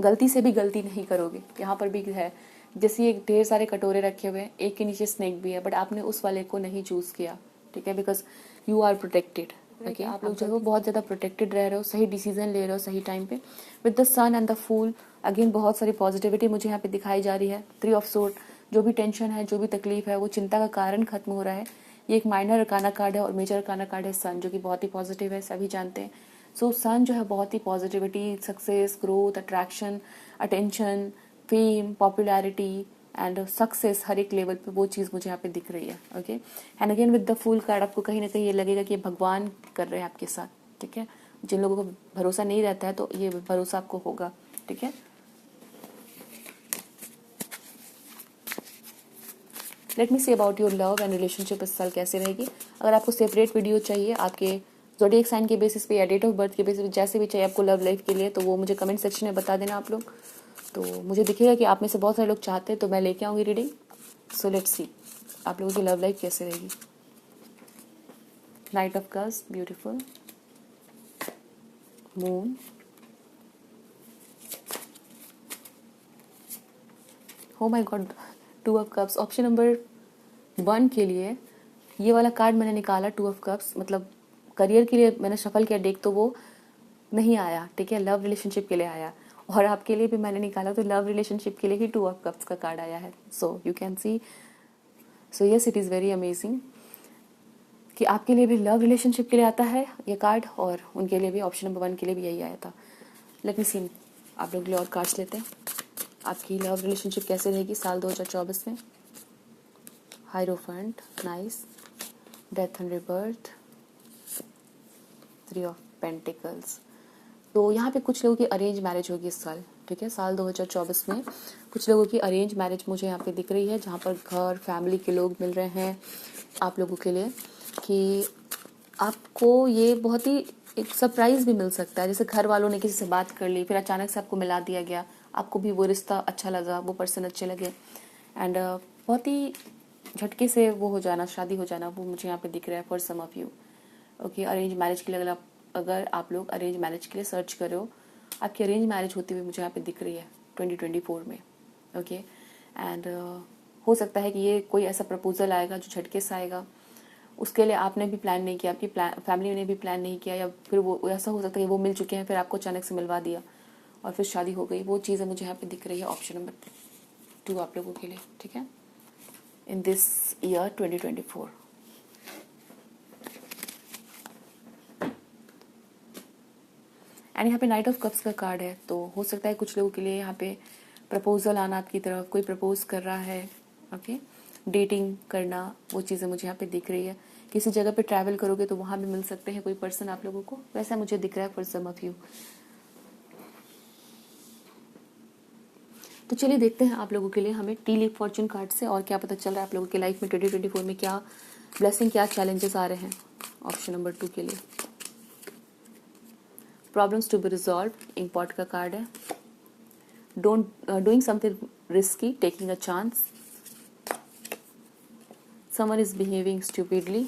गलती से भी गलती नहीं करोगे। यहाँ पर भी है जैसे एक ढेर सारे कटोरे रखे हुए हैं, एक के नीचे स्नेक भी है बट आपने उस वाले को नहीं चूज किया, ठीक है, because you are protected, okay. आप लोग जो है वो बहुत ज़्यादा प्रोटेक्टेड रह रहे हो, सही डिसीजन ले रहे हो सही टाइम पे। With the sun and the fool again बहुत सारी पॉजिटिविटी मुझे यहाँ पे दिखाई जा रही है। 3 ऑफ सोर्ड, जो भी टेंशन है, जो भी तकलीफ है, वो चिंता का कारण खत्म हो रहा है। ये एक माइनर अरकाना कार्ड है और मेजर अरकाना कार्ड है सन, जो कि बहुत ही पॉजिटिव है, सभी जानते हैं। सो सन जो है बहुत ही positivity, success, growth, attraction, attention, fame, popularity and success, हर एक लेवल पे वो चीज़ मुझे यहाँ पे दिख रही है, okay. And again with the fool card आपको कहीं ना कहीं ये लगेगा कि ये भगवान कर रहे हैं आपके साथ, ठीक है। जिन लोगों को भरोसा नहीं रहता है तो ये भरोसा आपको होगा, ठीक है। Let me see about your love and relationship इस साल कैसे रहेगी। अगर आपको सेपरेट वीडियो चाहिए आपके ज़ोडिएक साइन के बेसिस पे या डेट ऑफ बर्थ के बेसिस पे, जैसे भी चाहिए आपको लव लाइफ के लिए, तो वो मुझे कमेंट सेक्शन में बता देना आप लोग। तो मुझे दिखेगा कि आप में से बहुत सारे लोग चाहते हैं तो मैं लेके आऊँगी रीडिंग। सो लेट्स सी आप लोगों की लव लाइफ कैसे रहेगी। Knight of cups, beautiful. Moon, oh my god, 2 of cups. Option number 1 के लिए ये वाला कार्ड मैंने निकाला, 2 ऑफ कप्स, मतलब करियर के लिए मैंने शफल किया डेक तो वो नहीं आया, ठीक है, लव रिलेशनशिप के लिए आया। और आपके लिए भी मैंने निकाला तो लव रिलेशनशिप के लिए ही 2 ऑफ कप्स का कार्ड आया है। So you can see, so yes it is very amazing कि आपके लिए भी लव रिलेशनशिप के लिए आता है ये कार्ड, और उनके लिए भी ऑप्शन नंबर 1 के लिए भी यही आया था। लेट मी सी, आप लोग के लिए और कार्ड्स लेते हैं। आपकी लव रिलेशनशिप कैसे रहेगी साल 2024 में। Hierophant, nice. Death and rebirth, 3 of pentacles. तो यहाँ पे कुछ लोगों की अरेंज मैरिज होगी इस साल, ठीक है। साल 2024 में कुछ लोगों की अरेंज मैरिज मुझे यहाँ पे दिख रही है, जहाँ पर घर फैमिली के लोग मिल रहे हैं आप लोगों के लिए, कि आपको ये बहुत ही एक सरप्राइज भी मिल सकता है। जैसे घर वालों ने किसी से बात कर ली, फिर अचानक से आपको मिला दिया गया, आपको भी वो रिश्ता अच्छा लगा, वो पर्सन अच्छे लगे, एंड बहुत ही झटके से वो हो जाना, शादी हो जाना, वो मुझे यहाँ पे दिख रहा है for some of you, okay. Arrange marriage के लिए अगर आप लोग अरेंज मैरिज के लिए सर्च कर रहे हो, आपकी अरेंज मैरिज होती हुई मुझे यहाँ पे दिख रही है 2024 में, ओके। एंड हो सकता है कि ये कोई ऐसा प्रपोजल आएगा जो झटके से आएगा, उसके लिए आपने भी प्लान नहीं किया, आपकी फैमिली ने भी प्लान नहीं किया, या फिर वो ऐसा हो सकता है कि वो मिल चुके हैं फिर आपको अचानक से मिलवा दिया और फिर शादी हो गई। वो चीज़ें मुझे यहाँ पे दिख रही है ऑप्शन नंबर 2 आप लोगों के लिए, ठीक है, इन दिस ईयर 2024। एंड यहाँ पे नाइट ऑफ कप्स का कार्ड है, तो हो सकता है कुछ लोगों के लिए यहाँ पे प्रपोजल आना आपकी तरफ, कोई प्रपोज कर रहा है, ओके। डेटिंग करना, वो चीज़ें मुझे यहाँ पे दिख रही है। किसी जगह पे ट्रैवल करोगे तो वहाँ भी मिल सकते हैं कोई पर्सन आप लोगों को, वैसा मुझे दिख रहा है फॉर सम ऑफ यू। तो चलिए देखते हैं आप लोगों के लिए हमें टी लीफ फॉर्चून कार्ड से और क्या पता चल रहा है आप लोगों की लाइफ में 2024 में क्या ब्लेसिंग, क्या चैलेंजेस आ रहे हैं। ऑप्शन नंबर 2 के लिए problems to be resolve, import का कार्ड है। Doing something risky, taking a chance, someone is behaving stupidly,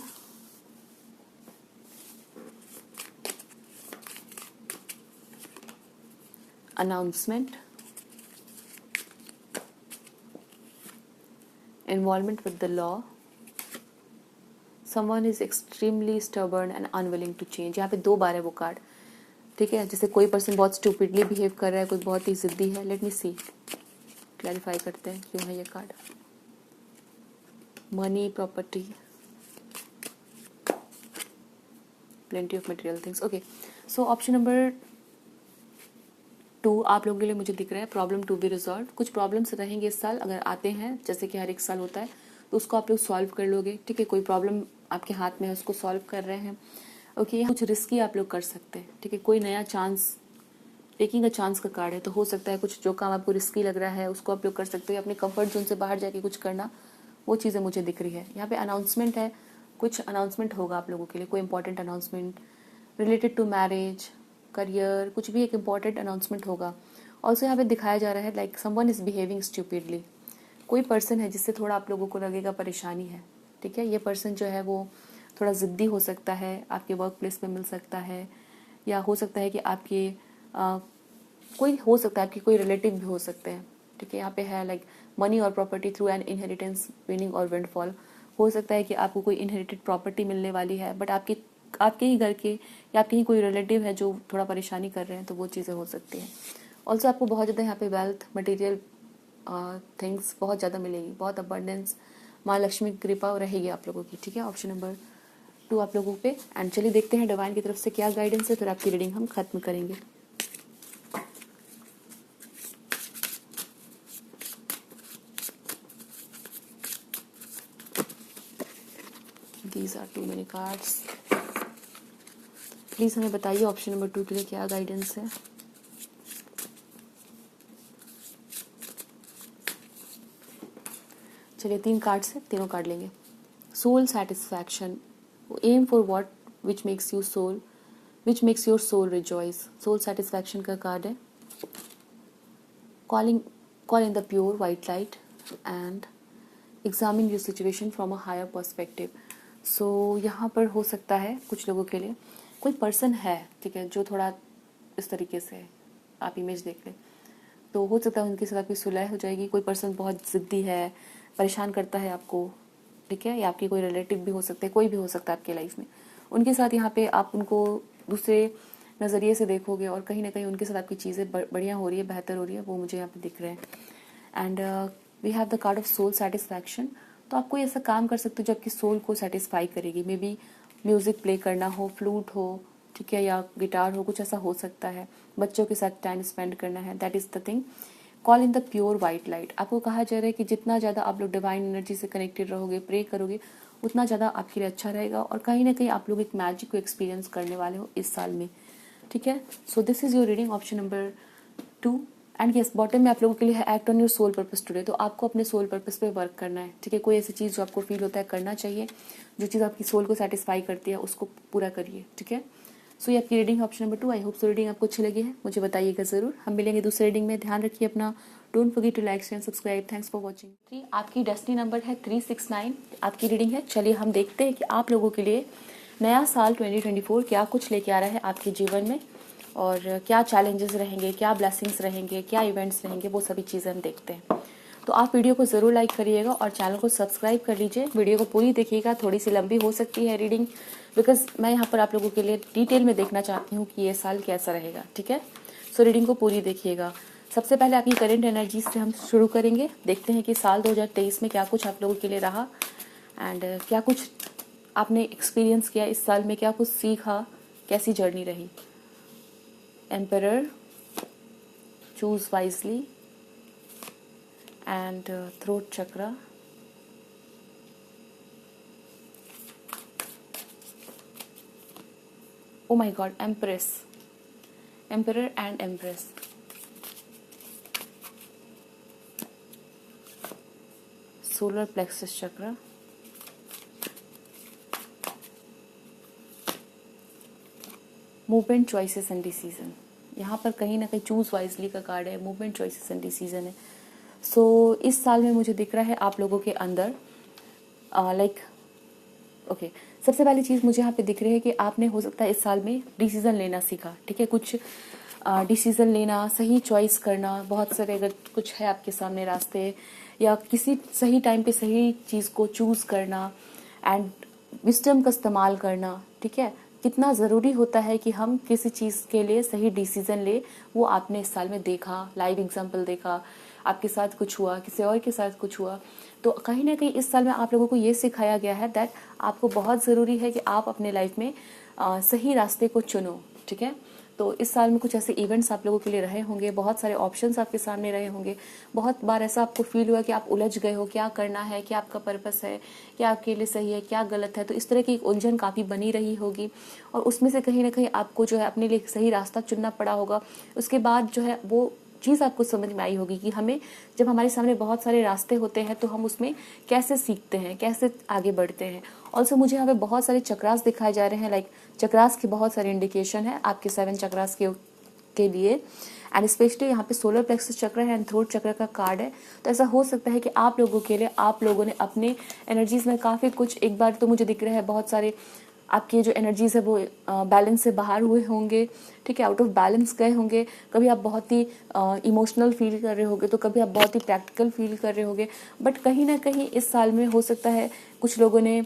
announcement, involvement with the law, someone is extremely stubborn and unwilling to change। यहाँ पे 2 बार है वो card, ठीक है। जैसे कोई पर्सन बहुत स्टूपिडली बिहेव कर रहा है, कोई बहुत ही जिद्दी है। लेट मी सी, क्लैरिफाई करते हैं क्यों है ये card. Money, property, plenty of material things. Okay, so option number 2 आप लोगों के लिए मुझे दिख रहा है प्रॉब्लम टू बी रिजॉल्व। कुछ प्रॉब्लम्स रहेंगे इस साल, अगर आते हैं जैसे कि हर एक साल होता है, तो उसको आप लोग सॉल्व कर लोगे, ठीक है। कोई प्रॉब्लम आपके हाथ में है, उसको सॉल्व कर रहे हैं। ओके, कुछ रिस्की आप लोग कर सकते हैं, ठीक है। कोई नया चांस, टेकिंग अ चांस का कार्ड है, तो हो सकता है कुछ जो काम आपको रिस्की लग रहा है उसको आप लोग कर सकते हो, अपने कंफर्ट जोन से बाहर जाके कुछ करना, वो चीज़ें मुझे दिख रही है। यहाँ पे अनाउंसमेंट है, कुछ अनाउंसमेंट होगा आप लोगों के लिए, कोई important announcement related to marriage, career, कुछ भी एक इम्पॉर्टेंट अनाउंसमेंट होगा। ऑल्सो यहाँ पे दिखाया जा रहा है like someone is behaving stupidly. कोई पर्सन है जिससे थोड़ा आप लोगों को लगेगा परेशानी है, ठीक है। ये पर्सन जो है वो थोड़ा ज़िद्दी हो सकता है, आपके वर्क प्लेस में मिल सकता है, या हो सकता है कि आपके कोई हो सकता है, आपके कोई रिलेटिव भी हो सकते हैं, ठीक है। यहाँ पे है लाइक मनी और property through an inheritance, winning और विंडफॉल। हो सकता है कि आपको कोई इनहेरिटेड प्रॉपर्टी मिलने वाली है, बट आपके ही घर के या आपके ही कोई रिलेटिव है जो थोड़ा परेशानी कर रहे हैं, तो वो चीज़ें हो सकती हैं। ऑल्सो आपको बहुत ज़्यादा यहाँ पे वेल्थ, मटेरियल थिंग्स बहुत ज़्यादा मिलेगी, बहुत अबंडेंस, माँ लक्ष्मी की कृपा रहेगी आप लोगों की, ठीक है। ऑप्शन नंबर 2 आप लोगों पे। एंड चलिए देखते हैं डिवाइन की तरफ से क्या गाइडेंस है, फिर आपकी रीडिंग हम खत्म करेंगे। These are too many cards. Please हमें बताइए ऑप्शन नंबर 2 के लिए क्या गाइडेंस है। चलिए 3 कार्ड्स है, तीनों कार्ड लेंगे। Soul satisfaction, aim for what which makes your soul rejoice. Soul satisfaction का कार्ड है। Call in the pure white light and examine your situation from a higher perspective. So यहाँ पर हो सकता है कुछ लोगों के लिए कोई पर्सन है, ठीक है, जो थोड़ा इस तरीके से, आप इमेज देख लें तो हो सकता है उनके साथ आपकी सुलह हो जाएगी। कोई पर्सन बहुत ज़िद्दी है, परेशान करता है आपको, ठीक है, या आपकी कोई रिलेटिव भी हो सकते हैं, कोई भी हो सकता है आपके लाइफ में। उनके साथ यहाँ पे आप उनको दूसरे नज़रिए से देखोगे और कहीं ना कहीं उनके साथ आपकी चीज़ें बढ़िया हो रही है, बेहतर हो रही है, वो मुझे यहाँ पे दिख रहे हैं। And we have the card of soul satisfaction. तो आप कोई ऐसा काम कर सकते हो जो आपकी सोल को सेटिस्फाई करेगी। मे बी म्यूज़िक प्ले करना हो, फ्लूट हो, ठीक है, या गिटार हो, कुछ ऐसा हो सकता है। बच्चों के साथ टाइम स्पेंड करना है, that is the thing. Call in the pure white light. आपको कहा जा रहा है कि जितना ज़्यादा आप लोग डिवाइन एनर्जी से कनेक्टेड रहोगे, प्रे करोगे, उतना ज़्यादा आपके लिए अच्छा रहेगा। और कहीं ना कहीं आप लोग एक मैजिक को एक्सपीरियंस करने वाले हो इस साल में, ठीक है। So this is your reading option number 2। And yes, bottom में आप लोगों के लिए है act on your soul purpose today. तो आपको अपने सोल पर्पस पे वर्क करना है, ठीक है। कोई ऐसी चीज़ जो आपको फील होता है करना चाहिए, जो चीज़ आपकी सोल को सेटिस्फाई करती है, उसको पूरा करिए, ठीक है। सो ये आपकी reading option number 2। I hope so reading आपको अच्छी लगी है, मुझे बताइएगा ज़रूर। हम मिलेंगे दूसरे रीडिंग में। ध्यान रखिए अपना, don't forget to like and subscribe. Thanks for watching. आपकी डेस्टिनी नंबर है 369, आपकी रीडिंग है। चलिए हम देखते हैं कि आप लोगों के लिए नया साल 2024 क्या कुछ लेके आ रहा है आपके जीवन में, और क्या चैलेंजेस रहेंगे, क्या ब्लेसिंग्स रहेंगे, क्या इवेंट्स रहेंगे, वो सभी चीज़ें हम देखते हैं। तो आप वीडियो को ज़रूर लाइक करिएगा और चैनल को सब्सक्राइब कर लीजिए। वीडियो को पूरी देखिएगा, थोड़ी सी लंबी हो सकती है रीडिंग, बिकॉज मैं यहाँ पर आप लोगों के लिए डिटेल में देखना चाहती हूँ कि ये साल कैसा रहेगा, ठीक है। सो रीडिंग को पूरी देखिएगा। सबसे पहले आपकी करंट एनर्जी से हम शुरू करेंगे, देखते हैं कि साल 2023 में क्या कुछ आप लोगों के लिए रहा, एंड क्या कुछ आपने एक्सपीरियंस किया इस साल में, क्या कुछ सीखा, कैसी जर्नी रही। Emperor, choose wisely, and throat chakra, oh my God, empress, emperor and empress. Solar plexus चक्र, मूवमेंट, चॉइसेस एंड डिसीजन। यहाँ पर कहीं ना कहीं चूज वाइजली का कार्ड है, मूवमेंट, चॉइसेस एंड डिसीजन है। सो इस साल में मुझे दिख रहा है आप लोगों के अंदर ओके, सबसे पहली चीज़ मुझे यहाँ पे दिख रही है कि आपने हो सकता है इस साल में डिसीजन लेना सीखा, ठीक है। कुछ डिसीजन लेना, सही चॉइस करना, बहुत सारे अगर कुछ है आपके सामने रास्ते, या किसी सही टाइम पे सही चीज़ को चूज़ करना एंड विजडम का इस्तेमाल करना, ठीक है। कितना ज़रूरी होता है कि हम किसी चीज़ के लिए सही डिसीजन ले, वो आपने इस साल में देखा, लाइव एग्जाम्पल देखा, आपके साथ कुछ हुआ, किसी और के साथ कुछ हुआ। तो कहीं ना कहीं इस साल में आप लोगों को ये सिखाया गया है दैट आपको बहुत ज़रूरी है कि आप अपने लाइफ में सही रास्ते को चुनो, ठीक है। तो इस साल में कुछ ऐसे इवेंट्स आप लोगों के लिए रहे होंगे, बहुत सारे ऑप्शंस आपके सामने रहे होंगे। बहुत बार ऐसा आपको फील हुआ कि आप उलझ गए हो, क्या करना है, क्या आपका पर्पस है, क्या आपके लिए सही है, क्या गलत है। तो इस तरह की एक उलझन काफ़ी बनी रही होगी और उसमें से कहीं ना कहीं आपको जो है अपने लिए सही रास्ता चुनना पड़ा होगा। उसके बाद जो है वो चीज़ आपको समझ में आई होगी कि हमें जब हमारे सामने बहुत सारे रास्ते होते हैं तो हम उसमें कैसे सीखते हैं, कैसे आगे बढ़ते हैं। ऑल्सो मुझे यहाँ पे बहुत सारे चक्रास दिखाए जा रहे हैं, लाइक चक्रास की बहुत सारे इंडिकेशन है आपके 7 चक्रास के लिए। एंड स्पेशली यहाँ पे सोलर प्लेक्सस चक्र है एंड थ्रोट चक्र का कार्ड है। तो ऐसा हो सकता है कि आप लोगों के लिए आप लोगों ने अपने एनर्जीज में काफ़ी कुछ, एक बार तो मुझे दिख रहा है बहुत सारे आपके जो एनर्जीज है वो बैलेंस से बाहर हुए होंगे, ठीक है, आउट ऑफ बैलेंस गए होंगे। कभी आप बहुत ही इमोशनल फील कर रहे होगे, तो कभी आप बहुत ही प्रैक्टिकल फील कर रहे होगे। बट कहीं ना कहीं इस साल में हो सकता है कुछ लोगों ने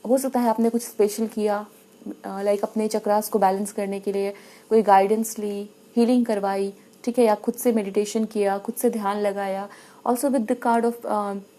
हो सकता है आपने कुछ स्पेशल किया, लाइक अपने चक्रास को बैलेंस करने के लिए कोई गाइडेंस ली, हीलिंग करवाई, ठीक है, या खुद से मेडिटेशन किया, खुद से ध्यान लगाया। Also with the card of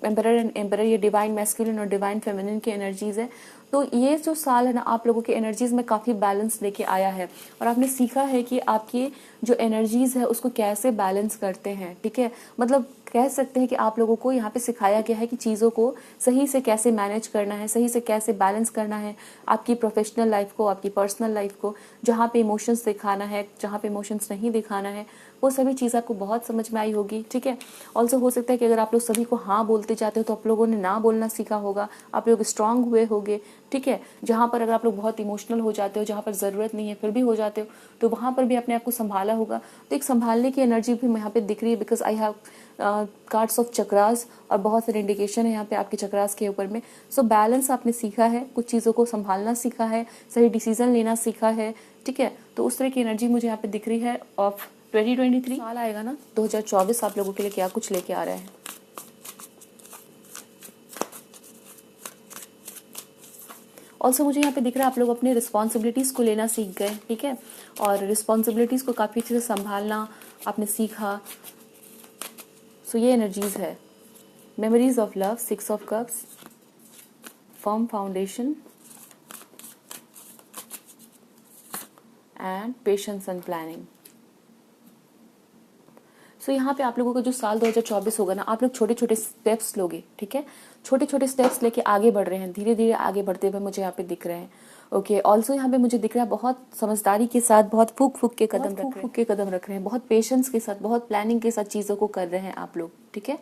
emperor and emperor, ये डिवाइन मैस्कुलिन और डिवाइन फेमिनिन की एनर्जीज है। तो ये जो साल है ना आप लोगों के एनर्जीज में काफ़ी बैलेंस लेके आया है और आपने सीखा है कि आपकी जो एनर्जीज है उसको कैसे बैलेंस करते हैं, ठीक है। मतलब कह सकते हैं कि आप लोगों को यहाँ पे सिखाया गया है कि चीज़ों को सही से कैसे मैनेज करना है, सही से कैसे बैलेंस करना है, आपकी प्रोफेशनल लाइफ को, आपकी पर्सनल लाइफ को, जहाँ पे इमोशंस दिखाना है, जहाँ पे इमोशंस नहीं दिखाना है, वो सभी चीज़ आपको बहुत समझ में आई होगी, ठीक है। ऑल्सो हो सकता है कि अगर आप लोग सभी को हाँ बोलते जाते हो तो आप लोगों ने ना बोलना सीखा होगा, आप लोग स्ट्रांग हुए होंगे, ठीक है। जहाँ पर अगर आप लोग बहुत इमोशनल हो जाते हो, जहाँ पर ज़रूरत नहीं है फिर भी हो जाते हो, तो वहाँ पर भी अपने आप को संभाला होगा। तो एक संभालने की एनर्जी भी यहाँ पे दिख रही है, because I have cards of chakras और बहुत सारे इंडिकेशन है यहाँ पे आपके चक्रास के ऊपर में। सो बैलेंस आपने सीखा है, कुछ चीज़ों को संभालना सीखा है, सही डिसीजन लेना सीखा है, ठीक है। तो उस तरह की एनर्जी मुझे यहाँ पे दिख रही है ऑफ 2023 साल आएगा ना, 2024 आप लोगों के लिए क्या कुछ लेके आ रहे हैं। ऑल्सो मुझे यहाँ पे दिख रहा है आप लोग अपने रिस्पॉन्सिबिलिटीज़ को लेना सीख गए, ठीक है, और रिस्पॉन्सिबिलिटीज़ को काफ़ी अच्छे से संभालना आपने सीखा। सो ये एनर्जीज है, memories of love, 6 of cups, firm foundation and patience and planning. So यहाँ पे आप लोगों का जो साल 2024 होगा ना, आप लोग छोटे छोटे स्टेप्स लोगे, ठीक है, छोटे छोटे स्टेप्स लेके आगे बढ़ रहे हैं, धीरे धीरे आगे बढ़ते हुए मुझे यहाँ पे दिख रहे हैं। ओके, ऑल्सो यहाँ पे मुझे दिख रहा है बहुत समझदारी के साथ, बहुत फूक फूक के कदम रख रहे हैं, बहुत पेशेंस के साथ, बहुत प्लानिंग के साथ चीज़ों को कर रहे हैं आप लोग, ठीक है।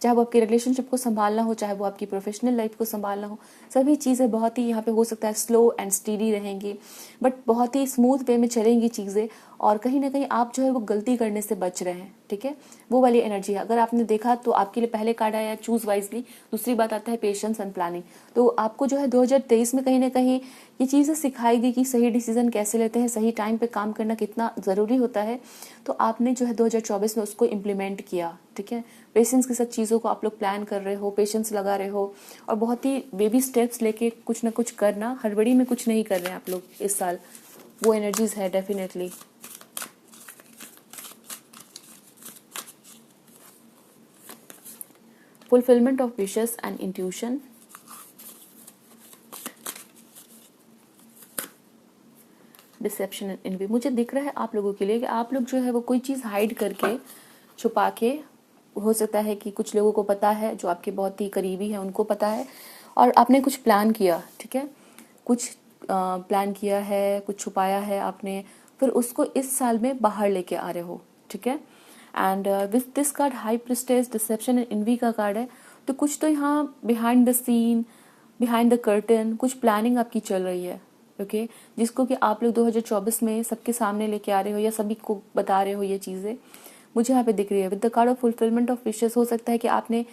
चाहे वो आपके रिलेशनशिप को संभालना हो, चाहे वो आपकी प्रोफेशनल लाइफ को संभालना हो, सभी चीज़ें बहुत ही यहाँ पे हो सकता है स्लो एंड स्टीडी रहेंगी, बट बहुत ही स्मूथ वे में चलेंगी चीज़ें। और कहीं ना कहीं आप जो है वो गलती करने से बच रहे हैं, ठीक है, वो वाली एनर्जी है। अगर आपने देखा तो आपके लिए पहले कार्ड आया चूज वाइजली, दूसरी बात आता है पेशेंस एंड प्लानिंग। तो आपको जो है 2023 में कहीं ना कहीं ये चीज़ें सिखाई गई कि सही डिसीजन कैसे लेते हैं, सही टाइम पे काम करना कितना ज़रूरी होता है। तो आपने जो है 2024 में उसको इम्प्लीमेंट किया, ठीक है। पेशेंस के साथ चीज़ों को आप लोग प्लान कर रहे हो, पेशेंस लगा रहे हो और बहुत ही बेबी स्टेप्स लेके कुछ ना कुछ करना, हड़बड़ी में कुछ नहीं कर रहे हैं आप लोग इस साल, वो एनर्जीज है definitely. Fulfilment of wishes and intuition, deception and envy. मुझे दिख रहा है आप लोगों के लिए कि आप लोग जो है वो कोई चीज़ हाइड करके, छुपा के, हो सकता है कि कुछ लोगों को पता है, जो आपके बहुत ही करीबी हैं उनको पता है, और आपने कुछ प्लान किया, ठीक है, कुछ प्लान किया है, कुछ छुपाया है आपने, फिर उसको इस साल में बाहर लेके आ रहे हो, ठीक है। And with this card high priestess, deception and envy का कार्ड है, तो कुछ तो यहाँ behind the scene, behind the curtain कुछ प्लानिंग आपकी चल रही है, ओके, जिसको कि आप लोग 2024 में सबके सामने लेके आ रहे हो या सभी को बता रहे हो। ये चीज़ें मुझे यहाँ पे दिख रही है। With the card of fulfilment of wishes, हो सकता है कि आपने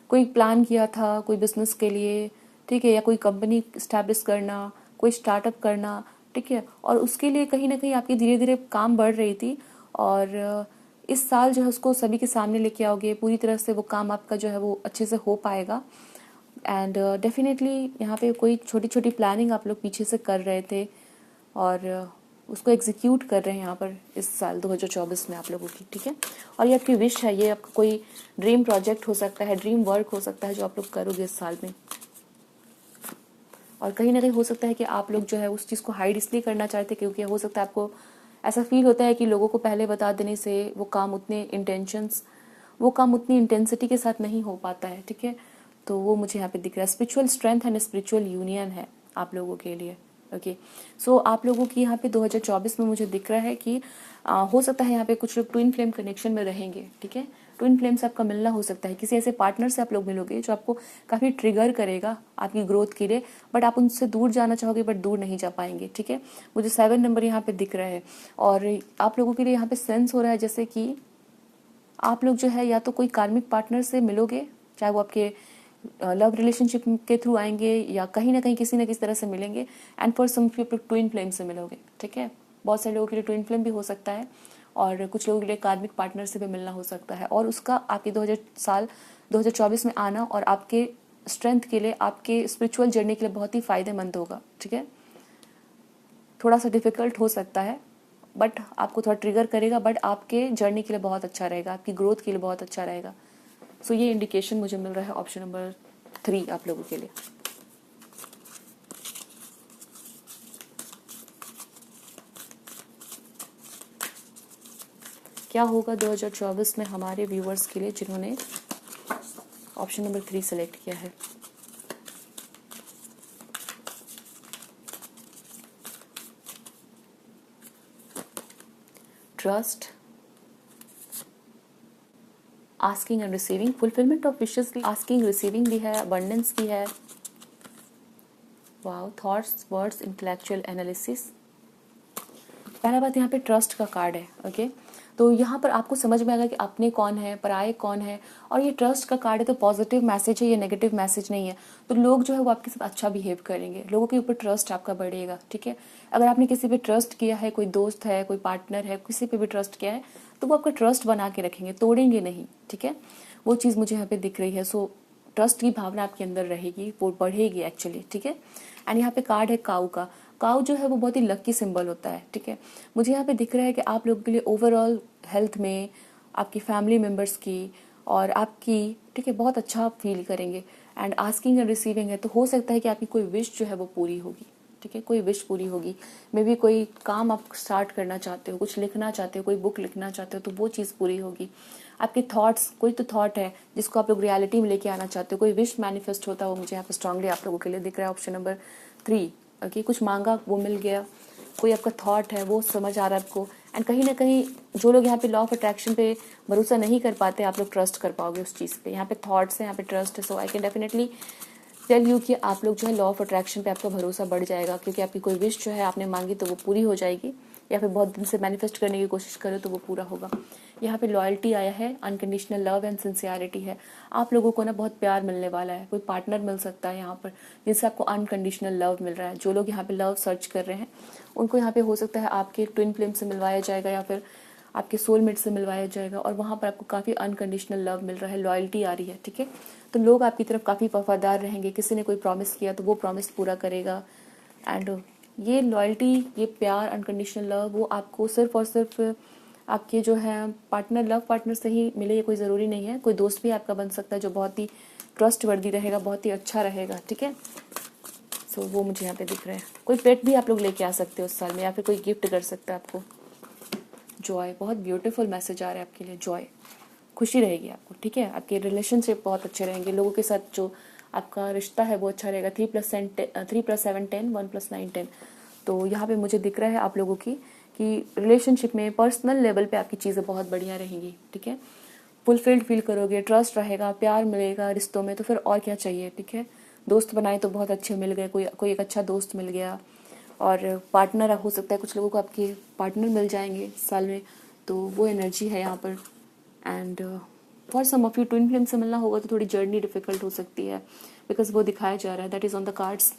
कोई प्लान किया था कोई बिजनेस के लिए, ठीक है, या कोई कंपनी स्टैब्लिश करना, कोई स्टार्टअप करना, ठीक है, और उसके लिए कहीं ना कहीं आपकी धीरे धीरे काम बढ़ रही थी, और इस साल जो है उसको सभी के सामने लेके आओगे, पूरी तरह से वो काम आपका जो है वो अच्छे से हो पाएगा। एंड डेफिनेटली यहाँ पे कोई छोटी छोटी प्लानिंग आप लोग पीछे से कर रहे थे और उसको एग्जीक्यूट कर रहे हैं यहाँ पर इस साल 2024 में आप लोगों की, ठीक है। और ये आपकी विश है, ये आपका कोई ड्रीम प्रोजेक्ट हो सकता है, ड्रीम वर्क हो सकता है जो आप लोग करोगे इस साल में। और कहीं ना कहीं हो सकता है कि आप लोग जो है उस चीज़ को हाइड इसलिए करना चाहते हैं क्योंकि हो सकता है आपको ऐसा फील होता है कि लोगों को पहले बता देने से वो काम उतनी इंटेंसिटी के साथ नहीं हो पाता है, ठीक है। तो वो मुझे यहाँ पे दिख रहा है। Spiritual strength and spiritual union है आप लोगों के लिए, ओके। सो आप लोगों की यहाँ पे 2024 में मुझे दिख रहा है कि हो सकता है यहाँ पे कुछ लोग ट्विन फ्लेम कनेक्शन में रहेंगे, ठीक है। ट्विन फ्लेम से आपका मिलना हो सकता है, किसी ऐसे पार्टनर से आप लोग मिलोगे जो आपको काफ़ी ट्रिगर करेगा आपकी ग्रोथ के लिए, बट आप उनसे दूर जाना चाहोगे बट दूर नहीं जा पाएंगे, ठीक है। मुझे 7 नंबर यहाँ पे दिख रहा है और आप लोगों के लिए यहाँ पे सेंस हो रहा है जैसे कि आप लोग जो है या तो कोई कार्मिक पार्टनर से मिलोगे, चाहे वो आपके लव रिलेशनशिप के थ्रू आएंगे या कहीं ना कहीं किसी न किसी तरह से मिलेंगे, and for some people twin flame से मिलोगे, ठीक है। बहुत सारे लोगों के लिए ट्विन फ्लेम भी हो सकता है और कुछ लोगों के लिए कार्मिक पार्टनर से भी मिलना हो सकता है, और उसका आपके 2024 में आना और आपके स्ट्रेंथ के लिए, आपके स्पिरिचुअल जर्नी के लिए बहुत ही फायदेमंद होगा, ठीक है। थोड़ा सा डिफिकल्ट हो सकता है बट आपको थोड़ा ट्रिगर करेगा, बट आपके जर्नी के लिए बहुत अच्छा रहेगा, आपकी ग्रोथ के लिए बहुत अच्छा रहेगा। सो ये इंडिकेशन मुझे मिल रहा है ऑप्शन नंबर 3 आप लोगों के लिए। क्या होगा 2024 में हमारे व्यूअर्स के लिए जिन्होंने ऑप्शन नंबर 3 सेलेक्ट किया है। Trust, asking and receiving, fulfilment of wishes भी, आस्किंग रिसीविंग भी है, अबंडेंस भी है, wow, thoughts, words, intellectual analysis. पहला बात यहाँ पे ट्रस्ट का कार्ड है, ओके। तो यहाँ पर आपको समझ में आएगा कि अपने कौन है, पराये कौन है, और ये ट्रस्ट का कार्ड है तो पॉजिटिव मैसेज है, ये नेगेटिव मैसेज नहीं है। तो लोग जो है वो आपके साथ अच्छा बिहेव करेंगे, लोगों के ऊपर ट्रस्ट आपका बढ़ेगा, ठीक है। अगर आपने किसी पे ट्रस्ट किया है, कोई दोस्त है, कोई पार्टनर है, किसी पे भी ट्रस्ट किया है, तो वो आपका ट्रस्ट बना के रखेंगे, तोड़ेंगे नहीं, ठीक है। वो चीज़ मुझे यहाँ पे दिख रही है। सो ट्रस्ट की भावना आपके अंदर रहेगी, वो बढ़ेगी एक्चुअली, ठीक है। एंड यहाँ पे कार्ड है काऊ का। काऊ जो है वो बहुत ही लकी सिंबल होता है, ठीक है। मुझे यहाँ पे दिख रहा है कि आप लोगों के लिए ओवरऑल हेल्थ में, आपकी फैमिली मेम्बर्स की और आपकी, ठीक है, बहुत अच्छा फील करेंगे। एंड आस्किंग एंड रिसीविंग है, तो हो सकता है कि आपकी कोई विश जो है वो पूरी होगी, ठीक है, कोई विश पूरी होगी। मे बी कोई काम आप स्टार्ट करना चाहते हो, कुछ लिखना चाहते हो, कोई बुक लिखना चाहते हो, तो वो चीज़ पूरी होगी। आपके थॉट्स, कोई तो थॉट है जिसको आप लोग रियलिटी में लेके आना चाहते हो, कोई विश मैनिफेस्ट होता हो, मुझे यहाँ पे स्ट्रांगली आप लोगों के लिए दिख रहा है ऑप्शन नंबर 3, ओके। कुछ मांगा वो मिल गया, कोई आपका थॉट है वो समझ आ रहा है आपको। एंड कहीं ना कहीं जो लोग यहाँ पे लॉ ऑफ अट्रैक्शन पे भरोसा नहीं कर पाते, आप लोग ट्रस्ट कर पाओगे उस चीज़ पे। यहाँ पे थॉट्स है, यहाँ पे ट्रस्ट है। So I can definitely tell you कि आप लोग जो है लॉ ऑफ अट्रैक्शन पे आपका भरोसा बढ़ जाएगा, क्योंकि आपकी कोई विश जो है आपने मांगी तो वो पूरी हो जाएगी, या फिर बहुत दिन से मैनिफेस्ट करने की कोशिश करो तो वो पूरा होगा। यहाँ पे लॉयल्टी आया है, अनकंडीशनल लव एंड सिंसियरिटी है। आप लोगों को ना बहुत प्यार मिलने वाला है, कोई पार्टनर मिल सकता है यहाँ पर जिनसे आपको अनकंडीशनल लव मिल रहा है। जो लोग यहाँ पे लव सर्च कर रहे हैं उनको यहाँ पे हो सकता है आपके ट्विन फ्लेम से मिलवाया जाएगा या फिर आपके सोलमेट से मिलवाया जाएगा, और वहाँ पर आपको काफ़ी अनकंडीशनल लव मिल रहा है, लॉयल्टी आ रही है, ठीक है। तो लोग आपकी तरफ काफ़ी वफादार रहेंगे, किसी ने कोई प्रॉमिस किया तो वो प्रॉमिस पूरा करेगा। एंड ये लॉयल्टी, ये प्यार, अनकंडीशनल लव, वो आपको सिर्फ और सिर्फ आपके जो है पार्टनर, लव पार्टनर से ही मिले, ये कोई ज़रूरी नहीं है। कोई दोस्त भी आपका बन सकता है जो बहुत ही ट्रस्ट वर्दी रहेगा, बहुत ही अच्छा रहेगा, ठीक है। सो वो मुझे यहाँ पे दिख रहे हैं। कोई पेट भी आप लोग लेके आ सकते हो उस साल में, या फिर कोई गिफ्ट कर सकता है आपको। जॉय, बहुत ब्यूटीफुल मैसेज आ रहा है आपके लिए, जॉय, खुशी रहेगी आपको, ठीक है। आपके रिलेशनशिप बहुत अच्छे रहेंगे, लोगों के साथ जो आपका रिश्ता है वो अच्छा रहेगा। 3+7 10, 1+9 10। तो यहाँ पे मुझे दिख रहा है आप लोगों की कि रिलेशनशिप में पर्सनल लेवल पे आपकी चीज़ें बहुत बढ़िया रहेंगी, ठीक है। फुलफिल्ड फील करोगे, ट्रस्ट रहेगा, प्यार मिलेगा रिश्तों में, तो फिर और क्या चाहिए, ठीक है। दोस्त बनाए तो बहुत अच्छे मिल गए, कोई एक अच्छा दोस्त मिल गया, और पार्टनर हो सकता है, कुछ लोगों को आपके पार्टनर मिल जाएंगे इस साल में, तो वो एनर्जी है यहाँ पर। And for some of you twin flame से मिलना होगा तो थोड़ी जर्नी डिफिकल्ट हो सकती है, बिकॉज वो दिखाया जा रहा है, that is on the cards.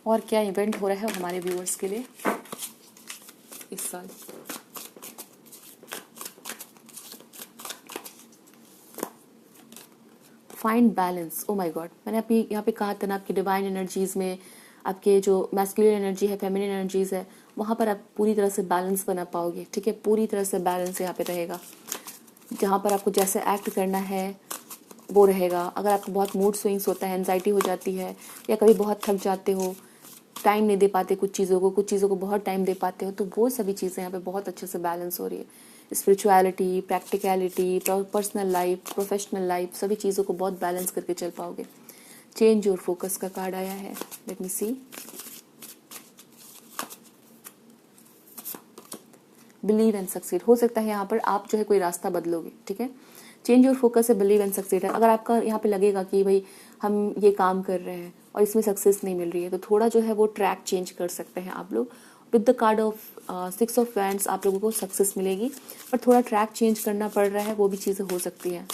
और क्या इवेंट हो रहा है हमारे व्यूअर्स के लिए इस साल। Find balance, oh my God, मैंने अभी यहाँ पे कहा था ना, आपकी डिवाइन एनर्जीज में आपके जो मैस्कुलिन एनर्जी है, फेमिनिन एनर्जीज है, वहाँ पर आप पूरी तरह से बैलेंस बना पाओगे, ठीक है। पूरी तरह से बैलेंस यहाँ पे रहेगा, जहाँ पर आपको जैसे एक्ट करना है वो रहेगा। अगर आपको बहुत मूड स्विंग्स होता है, एंजाइटी हो जाती है, या कभी बहुत थक जाते हो, टाइम नहीं दे पाते कुछ चीज़ों को बहुत टाइम दे पाते हो, तो वो सभी चीज़ें यहाँ पे बहुत अच्छे से बैलेंस हो रही है। Spirituality, practicality, personal life, professional life, सभी चीज़ों को बहुत बैलेंस करके चल पाओगे। चेंज योर फोकस का कार्ड आया है, let me see. Believe and succeed, हो सकता है यहाँ पर आप जो है कोई रास्ता बदलोगे, ठीक है। चेंज योर फोकस से बिलीव एंड सक्सीड है। अगर आपका यहाँ पे लगेगा कि भाई हम ये काम कर रहे हैं और इसमें सक्सेस नहीं मिल रही है, तो थोड़ा जो है वो ट्रैक चेंज कर सकते हैं आप लोग। With the card of 6 of wands आप लोगों को सक्सेस मिलेगी, पर थोड़ा ट्रैक चेंज करना पड़ रहा है, वो भी चीज़ें हो सकती हैं।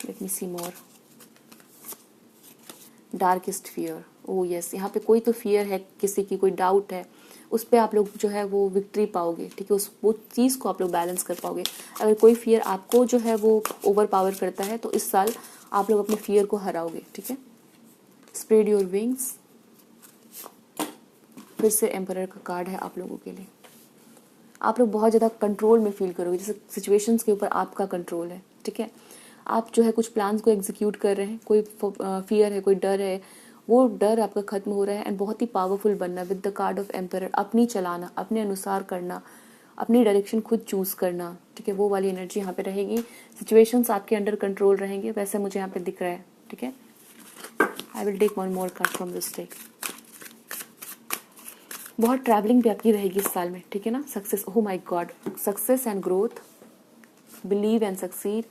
लेट मी सी मोर। डार्केस्ट फियर, ओ यस, यहाँ पे कोई तो फियर है, किसी की कोई डाउट है, उस पर आप लोग जो है वो विक्ट्री पाओगे, ठीक है। वो चीज़ को आप लोग बैलेंस कर पाओगे। अगर कोई फियर आपको जो है वो ओवर पावर करता है, तो इस साल आप लोग अपने फियर को हराओगे, ठीक है। स्प्रेड योर विंग्स, फिर से एम्परर का कार्ड है आप लोगों के लिए। आप लोग बहुत ज़्यादा कंट्रोल में फील करोगे, जैसे सिचुएशंस के ऊपर आपका कंट्रोल है, ठीक है। आप जो है कुछ प्लान्स को एग्जीक्यूट कर रहे हैं, कोई फियर है, कोई डर है, वो डर आपका खत्म हो रहा है, एंड बहुत ही पावरफुल बनना with the card of emperor. अपनी चलाना, अपने अनुसार करना, अपनी डायरेक्शन खुद चूज करना, ठीक है, वो वाली एनर्जी यहाँ पे रहेगी। सिचुएशंस आपके अंडर कंट्रोल रहेंगे, वैसे मुझे यहाँ पे दिख रहा है, ठीक है। I will take one more card from this deck. बहुत ट्रैवलिंग भी आपकी रहेगी इस साल में, ठीक है ना। Success, oh my God, success and growth, believe and succeed.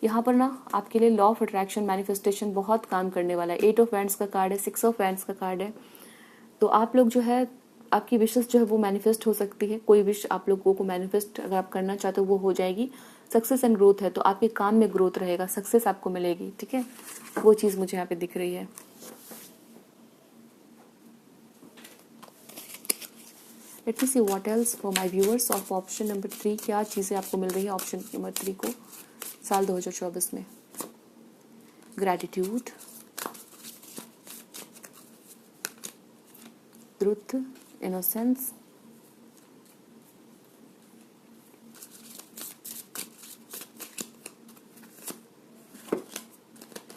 यहाँ पर ना आपके लिए लॉ ऑफ अट्रैक्शन, मैनिफेस्टेशन बहुत काम करने वाला है। 8 ऑफ वैंड्स का कार्ड है, 6 ऑफ वैंड्स का कार्ड है। तो आप लोग जो है, आपकी विशेस जो है वो मैनिफेस्ट हो सकती है। कोई विश आप लोगों को मैनिफेस्ट अगर आप करना चाहते हो वो हो जाएगी। सक्सेस एंड ग्रोथ है, तो आपके काम में ग्रोथ रहेगा, सक्सेस आपको मिलेगी, ठीक है। वो चीज़ मुझे यहाँ पे दिख रही है। Let me see what else for my viewers of option number 3। क्या चीज़ें आपको मिल रही है ऑप्शन नंबर 3 को साल 2024 में। Gratitude, truth, innocence,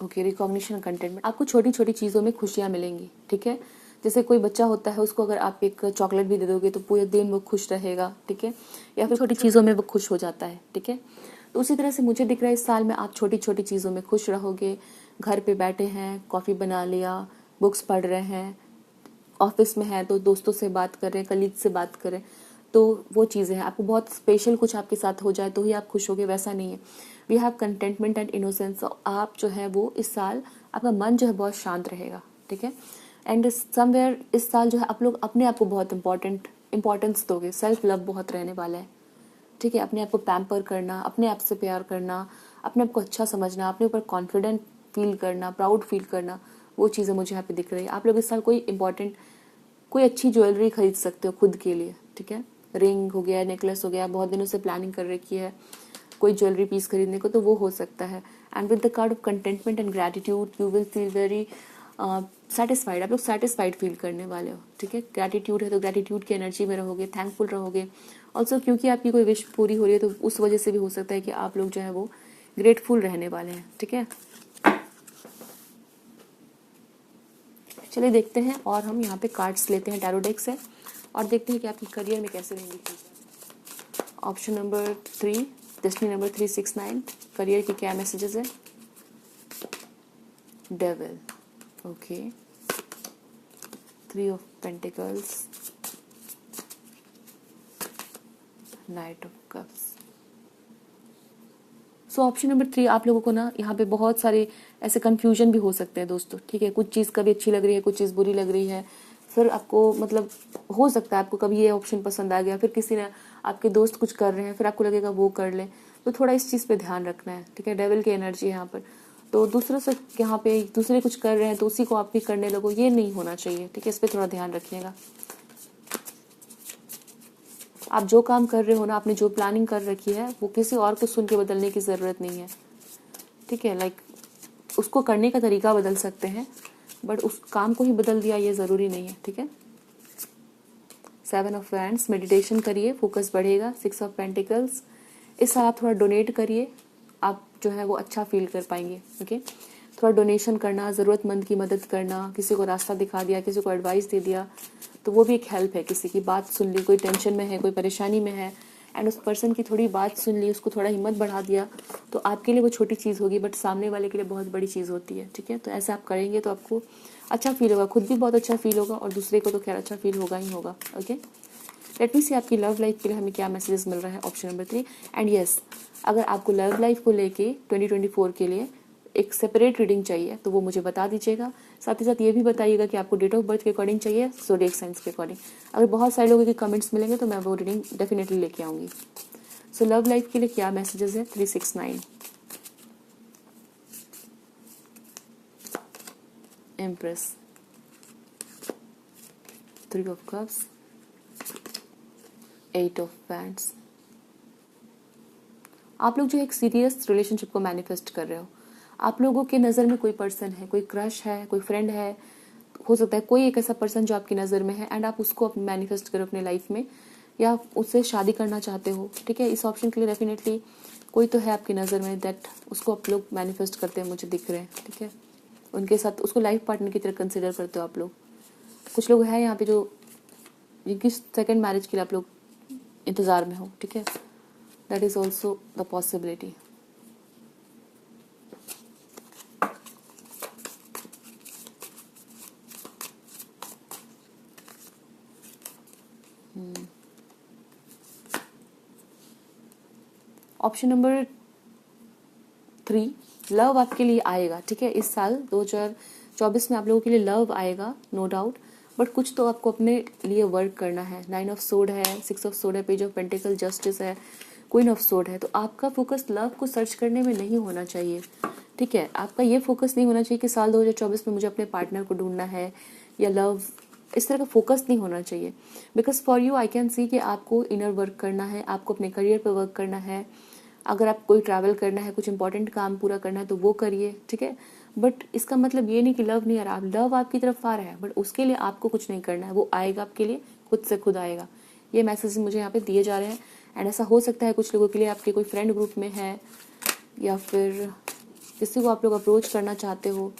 okay, recognition, contentment. आपको छोटी छोटी चीज़ों में खुशियाँ मिलेंगी, ठीक है। जैसे कोई बच्चा होता है, उसको अगर आप एक चॉकलेट भी दे दोगे तो पूरे दिन वो खुश रहेगा, ठीक है। या फिर छोटी चीज़ों में वो खुश हो जाता है, ठीक है। तो उसी तरह से मुझे दिख रहा है इस साल में आप छोटी छोटी चीज़ों में खुश रहोगे। घर पे बैठे हैं, कॉफ़ी बना लिया, बुक्स पढ़ रहे हैं, ऑफिस में है तो दोस्तों से बात करें, कलीग से बात करें, तो वो चीज़ें हैं। आपको बहुत स्पेशल कुछ आपके साथ हो जाए तो ही आप खुश होगे, वैसा नहीं है। We have contentment and innocence. आप जो है वो इस साल आपका मन जो है बहुत शांत रहेगा, ठीक है। एंड समवेयर इस साल जो है आप लोग अपने आप को बहुत इंपॉर्टेंस दोगे। सेल्फ लव बहुत रहने वाला है, ठीक है। अपने आप को पैम्पर करना, अपने आप से प्यार करना, अपने आप को अच्छा समझना, अपने ऊपर कॉन्फिडेंट फील करना, प्राउड फील करना, वो चीज़ें मुझे यहाँ पे दिख रही है। आप लोग इस साल कोई अच्छी ज्वेलरी खरीद सकते हो खुद के लिए, ठीक है। रिंग हो गया, नेकलेस हो गया, बहुत दिनों से प्लानिंग कर रखी है कोई ज्वेलरी पीस खरीदने को, तो वो हो सकता है। And with the card of contentment and gratitude you will feel very satisfied. आप लोग सेटिस्फाइड फील करने वाले हो, ठीक है। ग्रैटिट्यूड है तो ग्रैटिट्यूड की एनर्जी में रहोगे, थैंकफुल रहोगे। ऑल्सो क्योंकि आपकी कोई विश पूरी हो रही है तो उस वजह से भी हो सकता है कि आप लोग जो है वो ग्रेटफुल रहने वाले हैं, ठीक है। चलिए देखते हैं, और हम यहाँ पे कार्ड्स लेते हैं टैरो डेक से और देखते हैं कि आपकी करियर में कैसे रहेंगी चीज़ें। Option number 3, destiny number 369, career की क्या मैसेजेस है। Devil, okay, 3 of pentacles, night of cups. So option number 3 आप लोगों को ना यहाँ पे बहुत सारे ऐसे कंफ्यूजन भी हो सकते हैं दोस्तों, ठीक है। कुछ चीज़ कभी अच्छी लग रही है, कुछ चीज़ बुरी लग रही है, फिर आपको मतलब हो सकता है आपको कभी ये ऑप्शन पसंद आ गया, फिर किसी ने आपके दोस्त कुछ कर रहे हैं, फिर आपको लगेगा वो कर ले, तो थोड़ा इस चीज़ पे ध्यान रखना है, ठीक है। डेविल की एनर्जी है यहाँ पर, तो दूसरों से यहाँ पे दूसरे कुछ कर रहे हैं तो उसी को आप भी करने लगो, ये नहीं होना चाहिए, ठीक है। इस पर थोड़ा ध्यान रखिएगा। आप जो काम कर रहे हो ना, आपने जो प्लानिंग कर रखी है, वो किसी और को सुन के बदलने की ज़रूरत नहीं है, ठीक है। लाइक उसको करने का तरीका बदल सकते हैं, बट उस काम को ही बदल दिया ये ज़रूरी नहीं है, ठीक है। 7 ऑफ वैंड्स, मेडिटेशन करिए, फोकस बढ़ेगा। 6 ऑफ पेंटिकल्स, इस साल आप थोड़ा डोनेट करिए, आप जो है वो अच्छा फील कर पाएंगे, ओके। थोड़ा डोनेशन करना, ज़रूरतमंद की मदद करना, किसी को रास्ता दिखा दिया, किसी को एडवाइस दे दिया, तो वो भी एक हेल्प है। किसी की बात सुन ली, कोई टेंशन में है, कोई परेशानी में है, एंड उस पर्सन की थोड़ी बात सुन ली, उसको थोड़ा हिम्मत बढ़ा दिया, तो आपके लिए वो छोटी चीज़ होगी, बट सामने वाले के लिए बहुत बड़ी चीज़ होती है, ठीक है। तो ऐसा आप करेंगे तो आपको अच्छा फील होगा, खुद भी बहुत अच्छा फील होगा, और दूसरे को तो खैर अच्छा फील होगा ही होगा, ओके। लेट मी सी आपकी लव लाइफ के लिए हमें क्या मैसेजेस मिल रहा है, ऑप्शन नंबर 3। एंड यस, अगर आपको लव लाइफ को लेके 2024 के लिए एक सेपरेट रीडिंग चाहिए तो वो मुझे बता दीजिएगा। साथ ही साथ ये भी बताइएगा कि आपको डेट ऑफ बर्थ के अकॉर्डिंग चाहिए, ज़ोडिएक साइंस के अकॉर्डिंग। अगर बहुत सारे लोगों के कमेंट्स मिलेंगे तो मैं वो रीडिंग डेफिनेटली लेके आऊँगी। सो लव लाइफ के लिए क्या मैसेजेस है? 369, empress, 3 of cups, 8 of wands. आप लोग जो एक सीरियस रिलेशनशिप को मैनिफेस्ट कर रहे हो, आप लोगों के नज़र में कोई पर्सन है, कोई क्रश है, कोई फ्रेंड है, हो सकता है कोई एक ऐसा पर्सन जो आपकी नज़र में है, एंड आप उसको मैनिफेस्ट करो अपने लाइफ में, या उससे शादी करना चाहते हो, ठीक है। इस ऑप्शन के लिए डेफिनेटली कोई तो है आपकी नज़र में, दैट उसको आप लोग मैनिफेस्ट करते हैं, मुझे दिख रहे हैं, ठीक है। उनके साथ उसको लाइफ पार्टनर की तरह कंसिडर करते हो आप लोग। कुछ लोग हैं यहाँ पे जो जिनकी सेकेंड मैरिज के लिए आप लोग इंतज़ार में हो, ठीक है। That is also the possibility. Option number 3, love आपके लिए आएगा, ठीक है। इस साल 2024 में आप लोगों के लिए लव आएगा, नो डाउट, बट कुछ तो आपको अपने लिए वर्क करना है। 9 ऑफ सोड है, 6 ऑफ सोड है, पेज ऑफ पेंटिकल, जस्टिस है, क्वीन ऑफ सोड है। तो आपका फोकस लव को सर्च करने में नहीं होना चाहिए, ठीक है। आपका ये फोकस नहीं होना चाहिए कि साल 2024 में मुझे अपने पार्टनर को ढूंढना है या लव, इस तरह का फोकस नहीं होना चाहिए। Because for you I can सी कि आपको इनर वर्क करना है, आपको अपने करियर पर वर्क करना है। अगर आप कोई ट्रैवल करना है, कुछ इंपॉर्टेंट काम पूरा करना है तो वो करिए, ठीक है। बट इसका मतलब ये नहीं कि लव नहीं आ रहा, लव आपकी तरफ आ रहा है, बट उसके लिए आपको कुछ नहीं करना है, वो आएगा आपके लिए, खुद से खुद आएगा। ये मैसेज मुझे यहाँ पे दिए जा रहे हैं। एंड ऐसा हो सकता है कुछ लोगों के लिए आपके कोई फ्रेंड ग्रुप में है, या फिर किसी को आप लोग अप्रोच करना चाहते हो,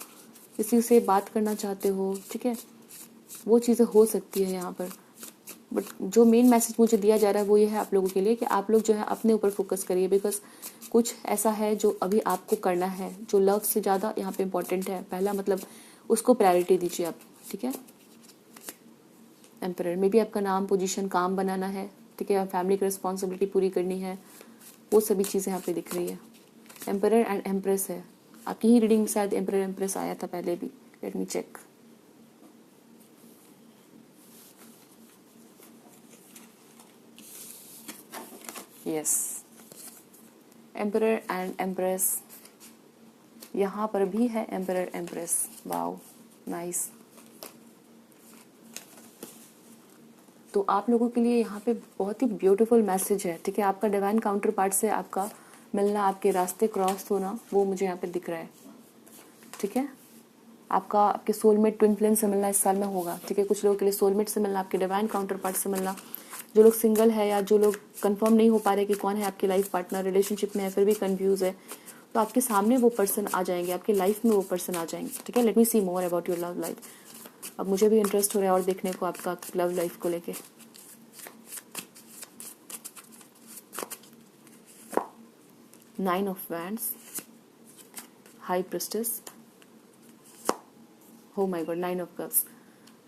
किसी से बात करना चाहते हो, ठीक है। वो चीज़ें हो सकती है यहाँ पर, बट जो मेन मैसेज मुझे दिया जा रहा है वो ये है आप लोगों के लिए कि आप लोग जो है अपने ऊपर फोकस करिए। बिकॉज कुछ ऐसा है जो अभी आपको करना है, जो लव से ज़्यादा यहाँ पे इम्पोर्टेंट है। पहला मतलब उसको प्रायोरिटी दीजिए आप, ठीक है। एम्परर में भी आपका नाम, पोजीशन, काम बनाना है, ठीक है, फैमिली की रिस्पॉन्सिबिलिटी पूरी करनी है, वो सभी चीज़ें यहाँ पे दिख रही है। एम्परर एंड एम्प्रेस है आपकी ही रीडिंग, शायद एम्परर एम्प्रेस आया था पहले भी, let me check. Yes, emperor and empress यहाँ पर भी है, एम्परर एम्प्रेस, वाओ नाइस। तो आप लोगों के लिए यहाँ पे बहुत ही ब्यूटीफुल मैसेज है, ठीक है। आपका डिवाइन काउंटर पार्ट से आपका मिलना, आपके रास्ते क्रॉस होना, वो मुझे यहाँ पे दिख रहा है, ठीक है। आपका आपके सोलमेट ट्विन फ्लेम से मिलना इस साल में होगा, ठीक है। कुछ लोगों के लिए सोलमेट से मिलना, आपके डिवाइन काउंटर पार्ट से मिलना, जो लोग सिंगल है या जो लोग कंफर्म नहीं हो पा रहे कि कौन है आपकी लाइफ पार्टनर, रिलेशनशिप में है फिर भी कंफ्यूज है, तो आपके सामने वो पर्सन आ जाएंगे, आपके लाइफ में वो पर्सन आ जाएंगे, ठीक है। Let me see more about your love life. अब मुझे भी इंटरेस्ट हो रहा है और देखने को आपका लव लाइफ को लेके। Nine of wands, high priestess, हो माय गॉड, 9 ऑफ कप्स।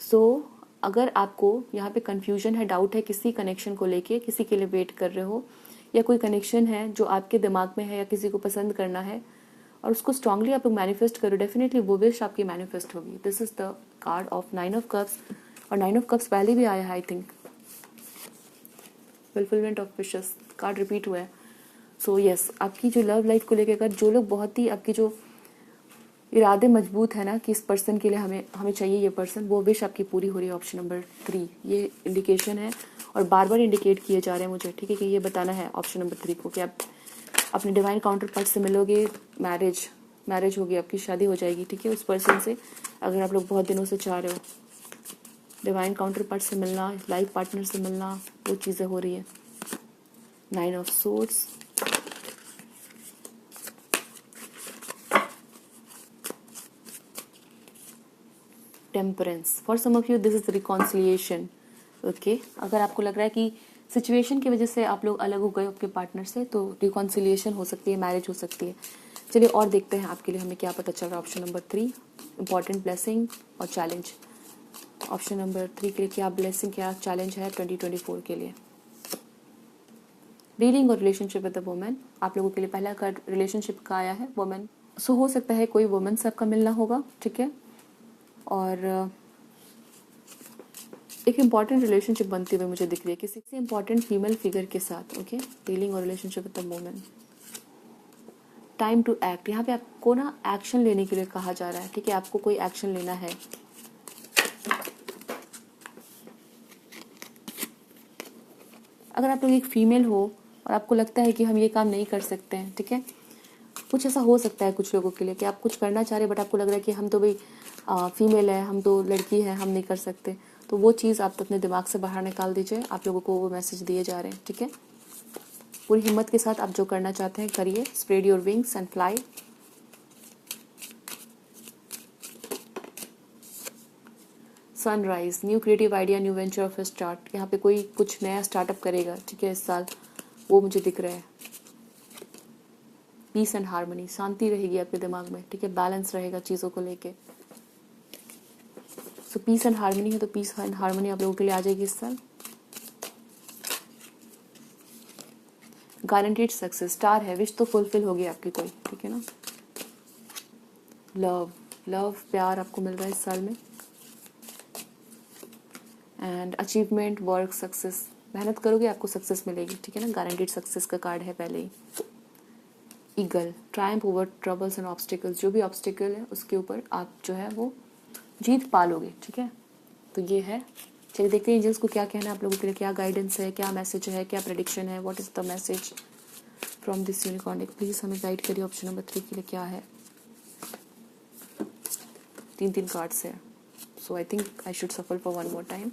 सो अगर आपको यहाँ पे कंफ्यूजन है, डाउट है किसी कनेक्शन को लेके, किसी के लिए वेट कर रहे हो, या कोई कनेक्शन है जो आपके दिमाग में है या किसी को पसंद करना है और उसको स्ट्रांगली आप लोग मैनिफेस्ट करो, डेफिनेटली वो विश आपकी मैनिफेस्ट होगी। This is the card of 9 of cups. और 9 ऑफ कप्स पहले भी आया है I think, fulfilment of wishes card repeat हुआ है। सो यस, आपकी जो लव लाइफ को लेकर, अगर जो लोग बहुत ही आपकी जो इरादे मजबूत है ना कि इस पर्सन के लिए हमें चाहिए ये पर्सन, वो विश आपकी पूरी हो रही है। ऑप्शन नंबर 3 ये इंडिकेशन है और बार बार इंडिकेट किए जा रहे हैं मुझे, ठीक है, कि ये बताना है ऑप्शन नंबर 3 को कि आप अपने डिवाइन काउंटर पार्ट से मिलोगे, मैरिज होगी, आपकी शादी हो जाएगी, ठीक है, उस पर्सन से। अगर आप लोग बहुत दिनों से चाह रहे हो डिवाइन काउंटर पार्ट से मिलना, लाइफ पार्टनर से मिलना, वो चीज़ें हो रही है। 9 of swords, temperance. For some of you this is reconciliation. Okay, अगर आपको लग रहा है कि सिचुएशन की वजह से आप लोग अलग हो गए आपके पार्टनर से, तो रिकॉन्सिलिएशन हो सकती है, मैरिज हो सकती है। चलिए और देखते हैं आपके लिए हमें क्या पता चल रहा है। ऑप्शन नंबर 3 इंपॉर्टेंट ब्लेसिंग और चैलेंज। ऑप्शन नंबर 3 के लिए क्या ब्लेसिंग, क्या चैलेंज है 2024 के लिए। रीडिंग और रिलेशनशिप विद द वुमन। आप लोगों के लिए पहला कार्ड रिलेशनशिप का आया है, वुमन। सो हो सकता है कोई वुमन से आपका मिलना होगा, ठीक है, और एक इम्पॉर्टेंट रिलेशनशिप बनती हुई मुझे दिख रही है किसी से इम्पॉर्टेंट फीमेल फिगर के साथ। ओके, डीलिंग और relationship with the woman. Time to act, यहाँ पे आपको ना एक्शन लेने के लिए कहा जा रहा है, ठीक है, आपको कोई एक्शन लेना है। अगर आप लोग एक फीमेल हो और आपको लगता है कि हम ये काम नहीं कर सकते हैं, ठीक है, कुछ ऐसा हो सकता है कुछ लोगों के लिए कि आप कुछ करना चाह रहे हैं बट आपको लग रहा है कि हम तो भाई फीमेल है, हम तो लड़की है, हम नहीं कर सकते, तो वो चीज़ आप अपने दिमाग से बाहर निकाल दीजिए। आप लोगों को वो मैसेज दिए जा रहे हैं, ठीक है, पूरी हिम्मत के साथ आप जो करना चाहते हैं करिए। Spread your wings and fly. Sunrise, new creative idea, new venture of start. यहाँ पे कोई कुछ नया स्टार्टअप करेगा, ठीक है, इस साल, वो मुझे दिख रहा है। पीस एंड हार्मनी, शांति रहेगी आपके दिमाग में, ठीक है, बैलेंस रहेगा चीज़ों को लेके। सो पीस एंड हार्मनी है, तो पीस एंड हार्मनी आप लोगों के लिए आ जाएगी इस साल। गारंटीड सक्सेस, स्टार है, विश तो फुलफिल होगी आपकी कोई, ठीक है ना। लव प्यार आपको मिल रहा है इस साल में। एंड अचीवमेंट, वर्क, सक्सेस, मेहनत करोगे आपको सक्सेस मिलेगी, ठीक है ना, गारंटीड सक्सेस का कार्ड है पहले ही। Eagle, triumph over troubles and obstacles, जो भी ऑब्स्टिकल है उसके ऊपर आप जो है वो जीत पालोगे, ठीक है, तो ये है। चलिए देखते हैं एंजल्स को क्या कहना है आप लोगों के लिए, क्या गाइडेंस है, क्या मैसेज है, क्या प्रेडिक्शन है, what is the message from this unicorn. Please हमें गाइड करिए। ऑप्शन नंबर 3 के लिए क्या है। 3 कार्ड्स है, so I think I should सफल फॉर वन मोर टाइम।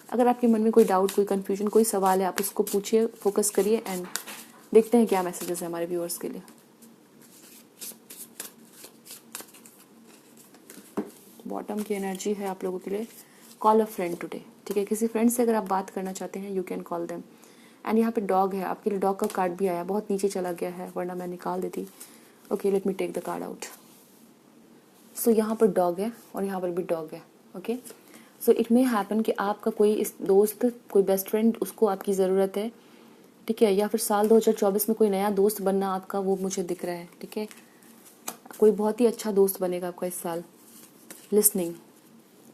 अगर आपके मन में कोई डाउट, कोई कंफ्यूजन, कोई सवाल है, आप उसको पूछिए, फोकस करिए एंड देखते हैं क्या मैसेजेस है हमारे व्यूअर्स के लिए। बॉटम की एनर्जी है आप लोगों के लिए, कॉल अ फ्रेंड टुडे, ठीक है, किसी फ्रेंड से अगर आप बात करना चाहते हैं you can call them. And यहाँ पे डॉग है, आपके लिए डॉग का कार्ड भी आया, बहुत नीचे चला गया है वरना मैं निकाल देती। Okay, let me take the card out. So यहाँ पर डॉग है और यहाँ पर भी डॉग है। Okay, so it may happen कि आपका कोई इस दोस्त, कोई बेस्ट फ्रेंड, उसको आपकी ज़रूरत है, ठीक है, या फिर साल 2024 में कोई नया दोस्त बनना आपका, वो मुझे दिख रहा है, ठीक है, कोई बहुत ही अच्छा दोस्त बनेगा आपका इस साल। Listening,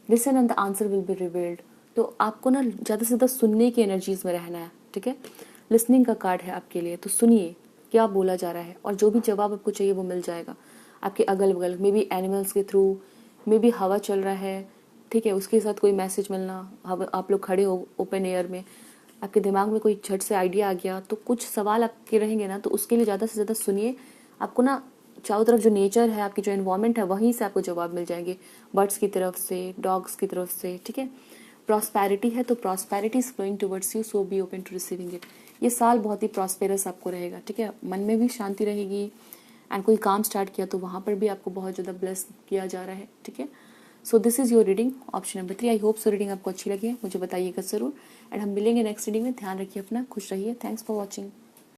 listen and the answer will be revealed, तो आपको ना ज़्यादा से ज़्यादा सुनने की एनर्जीज में रहना है, ठीक है, लिसनिंग का कार्ड है आपके लिए, तो सुनिए क्या बोला जा रहा है और जो भी जवाब आपको चाहिए वो मिल जाएगा आपके अगल बगल, मे बी एनिमल्स के थ्रू, मे बी हवा चल रहा है, ठीक है, उसके साथ कोई मैसेज मिलना, आप लोग खड़े हो ओपन एयर में, आपके दिमाग में कोई झट से आइडिया आ गया, तो कुछ सवाल आपके रहेंगे ना, तो उसके लिए ज़्यादा से ज़्यादा सुनिए। आपको ना चारों तरफ जो नेचर है, आपकी जो एनवायरनमेंट है, वहीं से आपको जवाब मिल जाएंगे, बर्ड्स की तरफ से, डॉग्स की तरफ से, ठीक है। प्रॉस्पेरिटी है, तो prosperity is flowing towards you, so be open to receiving it. ये साल बहुत ही प्रॉस्पेरस आपको रहेगा, ठीक है, मन में भी शांति रहेगी एंड कोई काम स्टार्ट किया तो वहाँ पर भी आपको बहुत ज़्यादा ब्लेस किया जा रहा है, ठीक है। So this is your reading option number 3। I hope so reading आपको अच्छी लगी है, मुझे बताइएगा ज़रूर। एंड हम मिलेंगे नेक्स्ट रीडिंग में। ध्यान रखिए अपना, खुश रहिए। Thanks for watching.